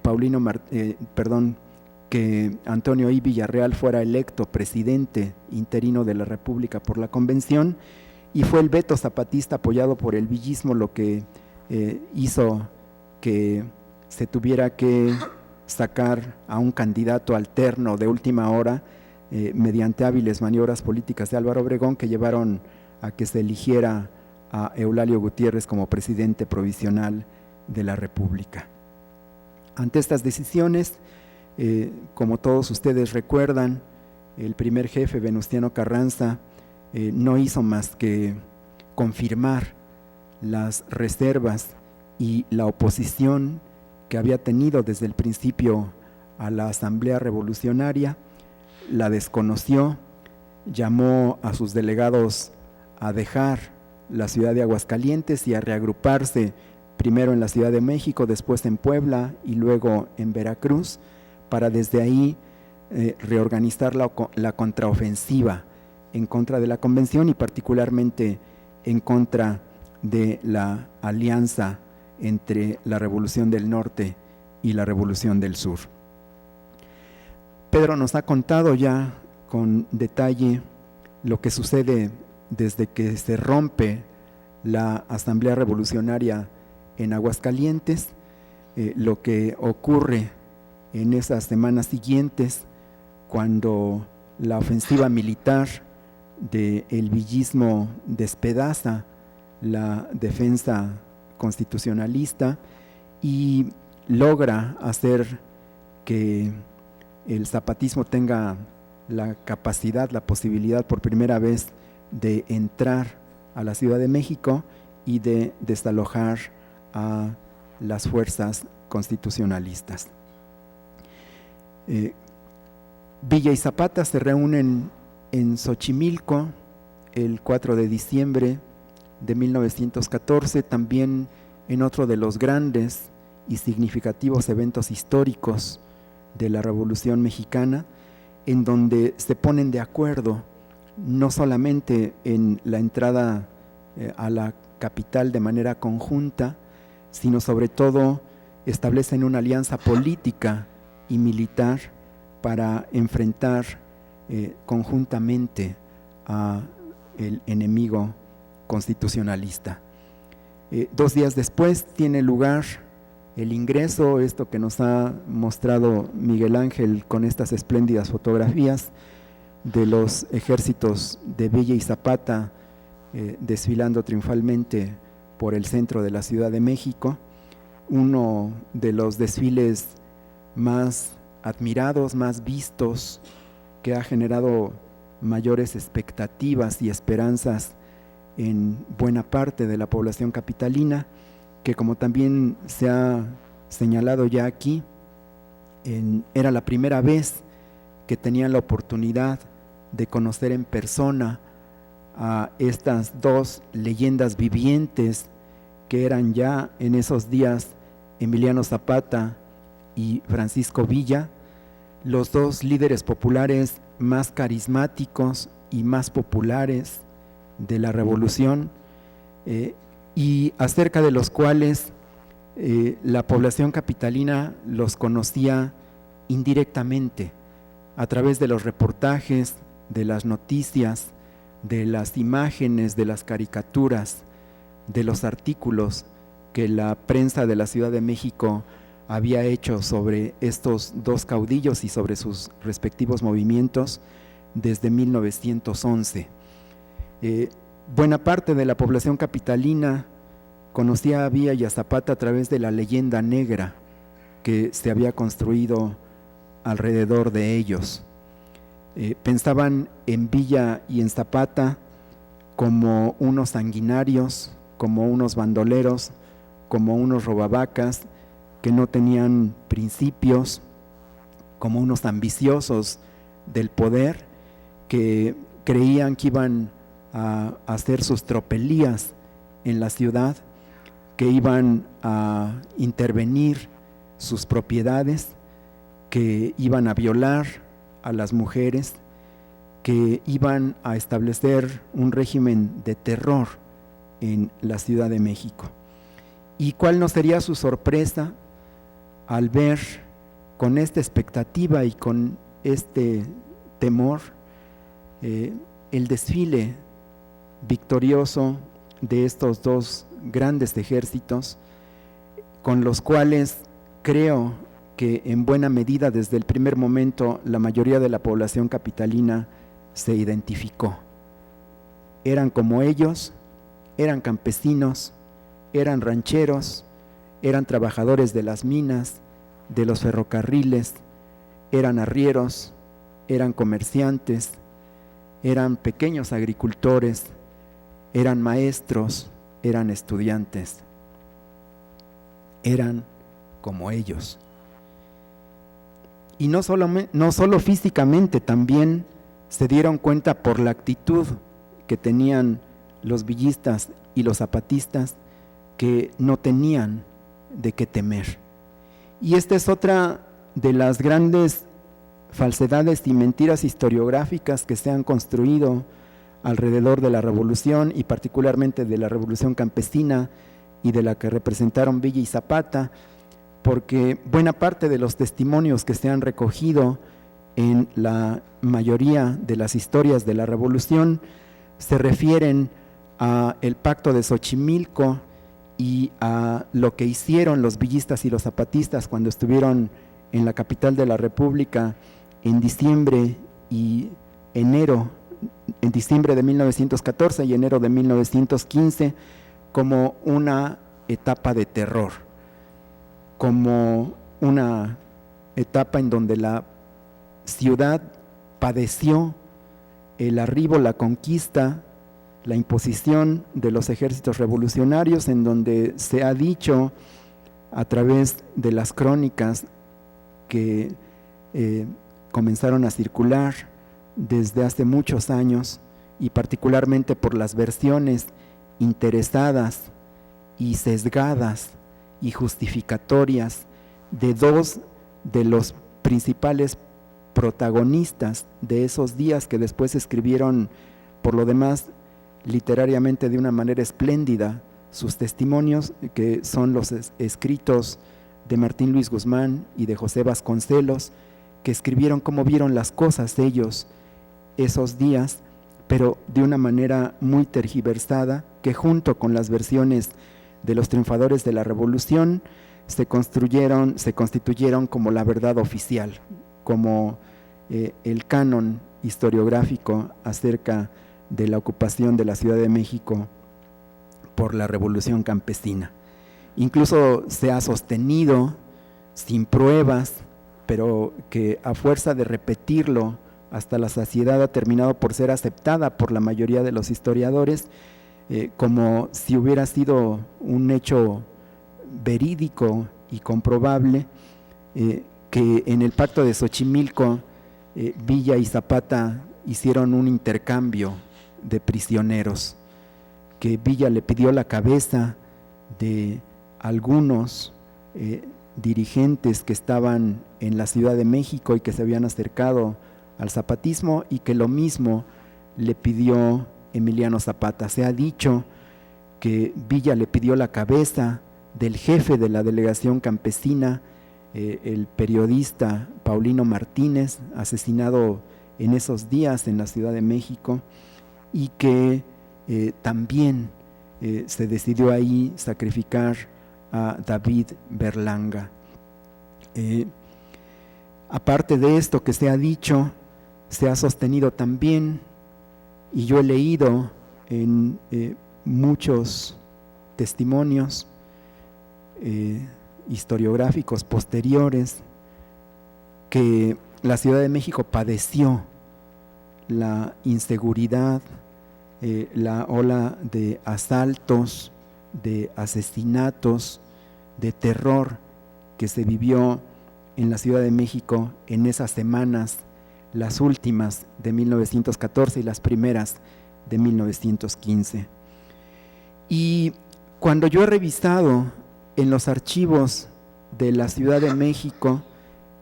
que Antonio I. Villarreal fuera electo presidente interino de la República por la convención, y fue el veto zapatista apoyado por el villismo lo que hizo que se tuviera que sacar a un candidato alterno de última hora mediante hábiles maniobras políticas de Álvaro Obregón, que llevaron a que se eligiera a Eulalio Gutiérrez como presidente provisional de la República. Ante estas decisiones, como todos ustedes recuerdan, el primer jefe, Venustiano Carranza, no hizo más que confirmar las reservas y la oposición que había tenido desde el principio a la Asamblea Revolucionaria. La desconoció, llamó a sus delegados a dejar la ciudad de Aguascalientes y a reagruparse primero en la Ciudad de México, después en Puebla y luego en Veracruz, para desde ahí reorganizar la contraofensiva en contra de la convención y particularmente en contra de la alianza entre la Revolución del Norte y la Revolución del Sur. Pedro nos ha contado ya con detalle lo que sucede desde que se rompe la Asamblea Revolucionaria en Aguascalientes, lo que ocurre en esas semanas siguientes, cuando la ofensiva militar del villismo despedaza la defensa constitucionalista y logra hacer que el zapatismo tenga la capacidad, la posibilidad por primera vez de entrar a la Ciudad de México y de desalojar a las fuerzas constitucionalistas. Villa y Zapata se reúnen en Xochimilco el 4 de diciembre de 1914, también en otro de los grandes y significativos eventos históricos de la Revolución Mexicana, en donde se ponen de acuerdo no solamente en la entrada a la capital de manera conjunta, sino sobre todo establecen una alianza política y militar para enfrentar conjuntamente a el enemigo constitucionalista. 2 días después tiene lugar el ingreso, esto que nos ha mostrado Miguel Ángel con estas espléndidas fotografías de los ejércitos de Villa y Zapata desfilando triunfalmente por el centro de la Ciudad de México, uno de los desfiles más admirados, más vistos, que ha generado mayores expectativas y esperanzas en buena parte de la población capitalina, que como también se ha señalado ya aquí, era la primera vez que tenían la oportunidad de conocer en persona a estas dos leyendas vivientes que eran ya en esos días Emiliano Zapata y Francisco Villa, los dos líderes populares más carismáticos y más populares de la revolución, y acerca de los cuales la población capitalina los conocía indirectamente a través de los reportajes, de las noticias, de las imágenes, de las caricaturas, de los artículos que la prensa de la Ciudad de México había hecho sobre estos dos caudillos y sobre sus respectivos movimientos desde 1911. Buena parte de la población capitalina conocía a Villa y a Zapata a través de la leyenda negra que se había construido alrededor de ellos. Pensaban en Villa y en Zapata como unos sanguinarios, como unos bandoleros, como unos robavacas que no tenían principios, como unos ambiciosos del poder que creían que iban a hacer sus tropelías en la ciudad, que iban a intervenir sus propiedades, que iban a violar a las mujeres, que iban a establecer un régimen de terror en la Ciudad de México. ¿Y cuál no sería su sorpresa al ver con esta expectativa y con este temor el desfile victorioso de estos dos grandes ejércitos, con los cuales creo que en buena medida desde el primer momento la mayoría de la población capitalina se identificó? Eran como ellos, eran campesinos, eran rancheros, eran trabajadores de las minas, de los ferrocarriles, eran arrieros, eran comerciantes, eran pequeños agricultores, eran maestros, eran estudiantes, eran como ellos. Y no solo físicamente, también se dieron cuenta por la actitud que tenían los villistas y los zapatistas, que no tenían de qué temer. Y esta es otra de las grandes falsedades y mentiras historiográficas que se han construido alrededor de la revolución, y particularmente de la revolución campesina y de la que representaron Villa y Zapata, porque buena parte de los testimonios que se han recogido en la mayoría de las historias de la revolución se refieren a el pacto de Xochimilco y a lo que hicieron los villistas y los zapatistas cuando estuvieron en la capital de la República en diciembre y enero, en diciembre de 1914 y enero de 1915, como una etapa de terror. como una etapa en donde la ciudad padeció el arribo, la conquista, la imposición de los ejércitos revolucionarios, en donde se ha dicho a través de las crónicas que comenzaron a circular desde hace muchos años, y particularmente por las versiones interesadas y sesgadas y justificatorias de dos de los principales protagonistas de esos días, que después escribieron, por lo demás, literariamente de una manera espléndida sus testimonios, que son los escritos de Martín Luis Guzmán y de José Vasconcelos, que escribieron cómo vieron las cosas ellos esos días, pero de una manera muy tergiversada, que junto con las versiones de los triunfadores de la Revolución se constituyeron como la verdad oficial, como el canon historiográfico acerca de la ocupación de la Ciudad de México por la Revolución Campesina. Incluso se ha sostenido, sin pruebas, pero que a fuerza de repetirlo hasta la saciedad ha terminado por ser aceptada por la mayoría de los historiadores, como si hubiera sido un hecho verídico y comprobable, que en el Pacto de Xochimilco Villa y Zapata hicieron un intercambio de prisioneros, que Villa le pidió la cabeza de algunos dirigentes que estaban en la Ciudad de México y que se habían acercado al zapatismo, y que lo mismo le pidió Emiliano Zapata. Se ha dicho que Villa le pidió la cabeza del jefe de la delegación campesina, el periodista Paulino Martínez, asesinado en esos días en la Ciudad de México, y que también se decidió ahí sacrificar a David Berlanga. Aparte de esto que se ha dicho, se ha sostenido también, y yo he leído en muchos testimonios historiográficos posteriores, que la Ciudad de México padeció la inseguridad, la ola de asaltos, de asesinatos, de terror que se vivió en la Ciudad de México en esas semanas, las últimas de 1914 y las primeras de 1915. Y cuando yo he revisado en los archivos de la Ciudad de México,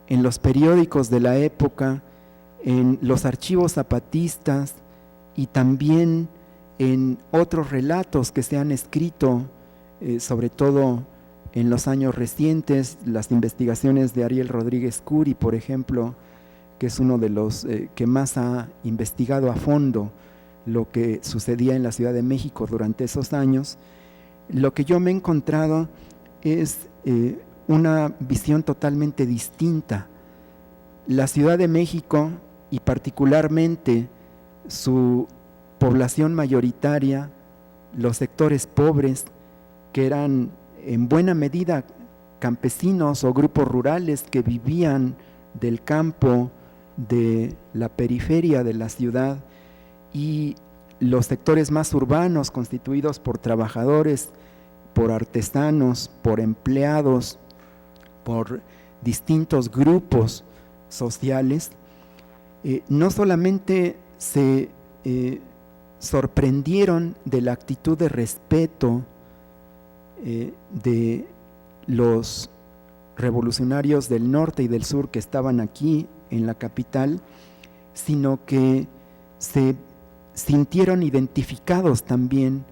en los periódicos de la época, en los archivos zapatistas y también en otros relatos que se han escrito, sobre todo en los años recientes, las investigaciones de Ariel Rodríguez Curi, por ejemplo, que es uno de los que más ha investigado a fondo lo que sucedía en la Ciudad de México durante esos años, lo que yo me he encontrado es una visión totalmente distinta. La Ciudad de México, y particularmente su población mayoritaria, los sectores pobres, que eran en buena medida campesinos o grupos rurales que vivían del campo, de la periferia de la ciudad, y los sectores más urbanos constituidos por trabajadores, por artesanos, por empleados, por distintos grupos sociales, no solamente se sorprendieron de la actitud de respeto de los revolucionarios del norte y del sur que estaban aquí en la capital, sino que se sintieron identificados también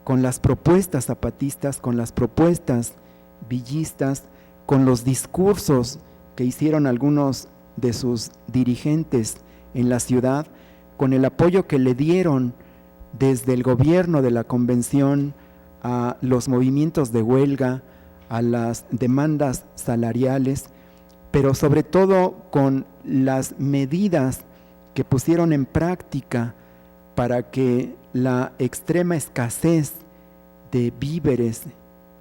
con las propuestas zapatistas, con las propuestas villistas, con los discursos que hicieron algunos de sus dirigentes en la ciudad, con el apoyo que le dieron desde el gobierno de la convención a los movimientos de huelga, a las demandas salariales, pero sobre todo con las medidas que pusieron en práctica para que la extrema escasez de víveres,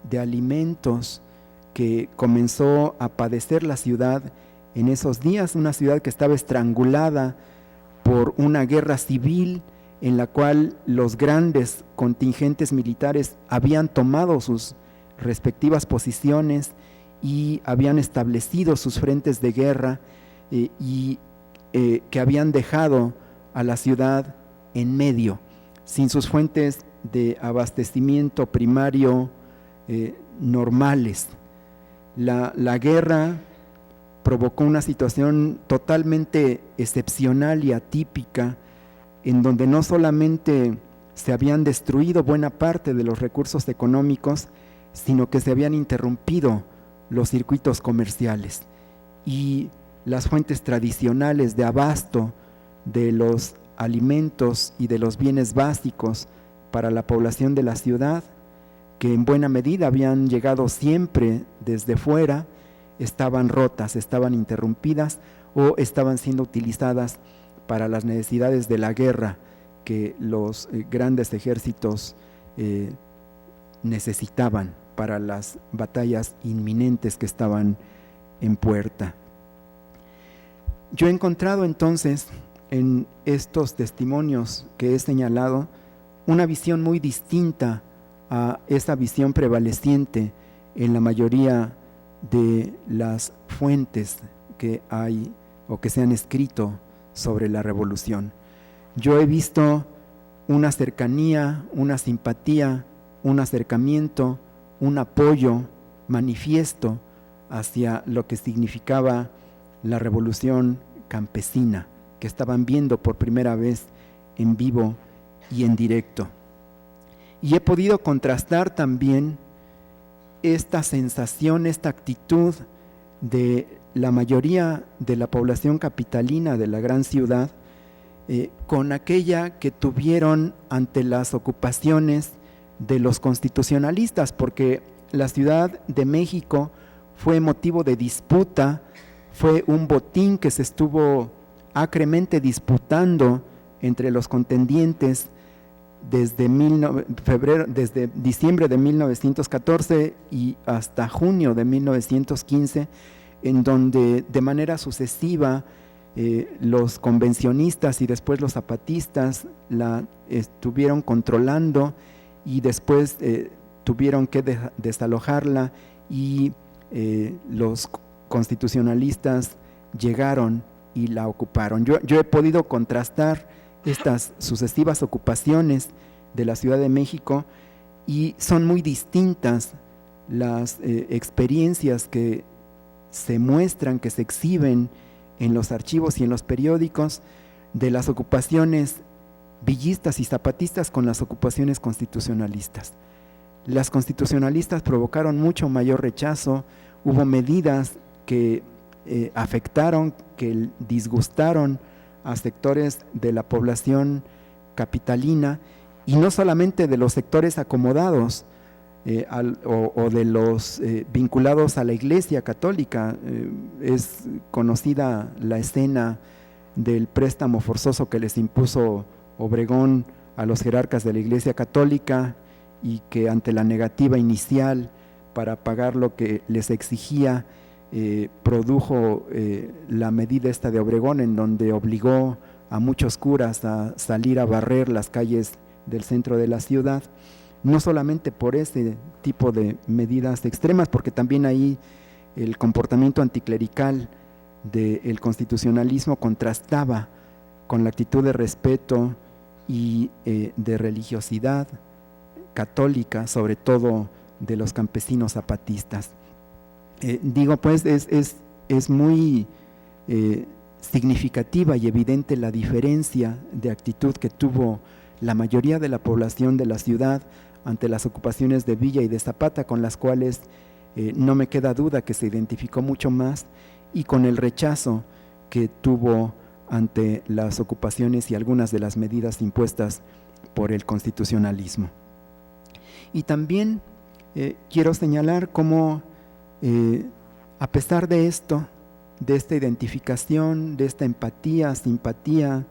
de alimentos que comenzó a padecer la ciudad en esos días, una ciudad que estaba estrangulada por una guerra civil en la cual los grandes contingentes militares habían tomado sus respectivas posiciones y habían establecido sus frentes de guerra que habían dejado a la ciudad en medio, sin sus fuentes de abastecimiento primario normales. La guerra provocó una situación totalmente excepcional y atípica, en donde no solamente se habían destruido buena parte de los recursos económicos, sino que se habían interrumpido los circuitos comerciales y las fuentes tradicionales de abasto de los alimentos y de los bienes básicos para la población de la ciudad, que en buena medida habían llegado siempre desde fuera, estaban rotas, estaban interrumpidas o estaban siendo utilizadas para las necesidades de la guerra que los grandes ejércitos necesitaban para las batallas inminentes que estaban en puerta. Yo he encontrado entonces en estos testimonios que he señalado una visión muy distinta a esa visión prevaleciente en la mayoría de las fuentes que hay o que se han escrito sobre la revolución. Yo he visto una cercanía, una simpatía, un acercamiento, un apoyo manifiesto hacia lo que significaba la revolución campesina, que estaban viendo por primera vez en vivo y en directo. Y he podido contrastar también esta sensación, esta actitud de la mayoría de la población capitalina de la gran ciudad con aquella que tuvieron ante las ocupaciones de los constitucionalistas, porque la Ciudad de México fue motivo de disputa, fue un botín que se estuvo acremente disputando entre los contendientes desde diciembre de 1914 y hasta junio de 1915, en donde de manera sucesiva los convencionistas y después los zapatistas la estuvieron controlando y después tuvieron que desalojarla y los constitucionalistas llegaron y la ocuparon. Yo he podido contrastar estas sucesivas ocupaciones de la Ciudad de México y son muy distintas las experiencias que se muestran, que se exhiben en los archivos y en los periódicos de las ocupaciones villistas y zapatistas con las ocupaciones constitucionalistas. Las constitucionalistas provocaron mucho mayor rechazo, hubo medidas que afectaron, que disgustaron a sectores de la población capitalina y no solamente de los sectores acomodados o de los vinculados a la Iglesia Católica. Es conocida la escena del préstamo forzoso que les impuso Obregón a los jerarcas de la Iglesia Católica y que ante la negativa inicial para pagar lo que les exigía, produjo la medida esta de Obregón, en donde obligó a muchos curas a salir a barrer las calles del centro de la ciudad, no solamente por ese tipo de medidas extremas, porque también ahí el comportamiento anticlerical del constitucionalismo contrastaba con la actitud de respeto y de religiosidad católica, sobre todo de los campesinos zapatistas. Digo, pues es muy significativa y evidente la diferencia de actitud que tuvo la mayoría de la población de la ciudad ante las ocupaciones de Villa y de Zapata, con las cuales no me queda duda que se identificó mucho más, y con el rechazo que tuvo ante las ocupaciones y algunas de las medidas impuestas por el constitucionalismo. Y también quiero señalar cómo a pesar de esto, de esta identificación, de esta empatía, simpatía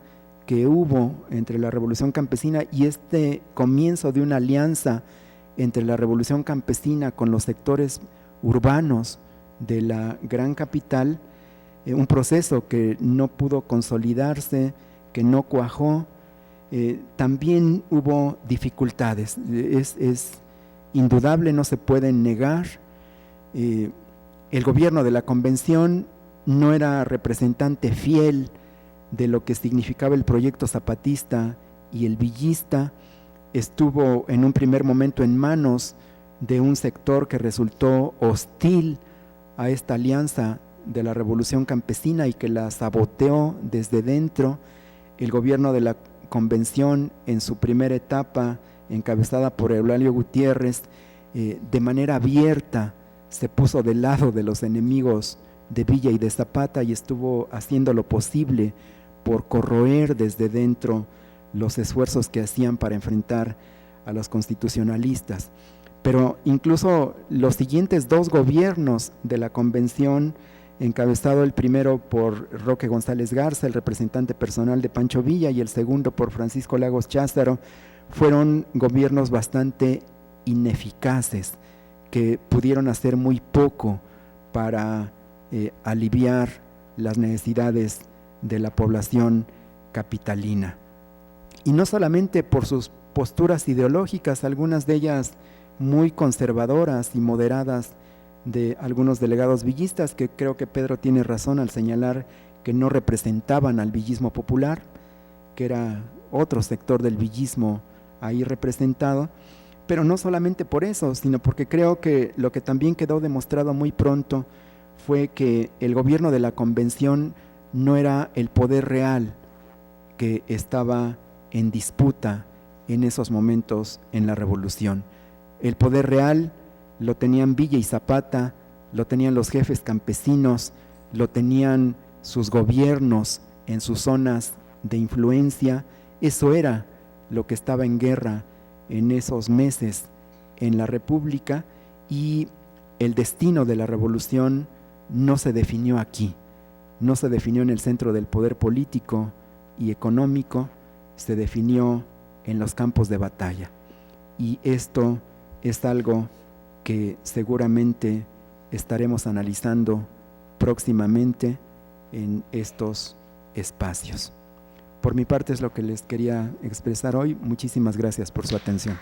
que hubo entre la Revolución Campesina y este comienzo de una alianza entre la Revolución Campesina con los sectores urbanos de la gran capital, un proceso que no pudo consolidarse, que no cuajó. También hubo dificultades, es indudable, no se pueden negar. El gobierno de la convención no era representante fiel de lo que significaba el proyecto zapatista y el villista. Estuvo en un primer momento en manos de un sector que resultó hostil a esta alianza de la Revolución Campesina y que la saboteó desde dentro. El gobierno de la convención, en su primera etapa, encabezada por Eulalio Gutiérrez, de manera abierta se puso del lado de los enemigos de Villa y de Zapata y estuvo haciendo lo posible por corroer desde dentro los esfuerzos que hacían para enfrentar a los constitucionalistas. Pero incluso los siguientes dos gobiernos de la convención, encabezado el primero por Roque González Garza, el representante personal de Pancho Villa, y el segundo por Francisco Lagos Cházzaro, fueron gobiernos bastante ineficaces, que pudieron hacer muy poco para aliviar las necesidades de la población capitalina. Y no solamente por sus posturas ideológicas, algunas de ellas muy conservadoras y moderadas de algunos delegados villistas, que creo que Pedro tiene razón al señalar que no representaban al villismo popular, que era otro sector del villismo ahí representado, pero no solamente por eso, sino porque creo que lo que también quedó demostrado muy pronto fue que el gobierno de la convención no era el poder real que estaba en disputa en esos momentos en la revolución. El poder real lo tenían Villa y Zapata, lo tenían los jefes campesinos, lo tenían sus gobiernos en sus zonas de influencia. Eso era lo que estaba en guerra en esos meses en la República, y el destino de la revolución no se definió aquí, no se definió en el centro del poder político y económico, se definió en los campos de batalla. Y esto es algo que seguramente estaremos analizando próximamente en estos espacios. Por mi parte es lo que les quería expresar hoy. Muchísimas gracias por su atención.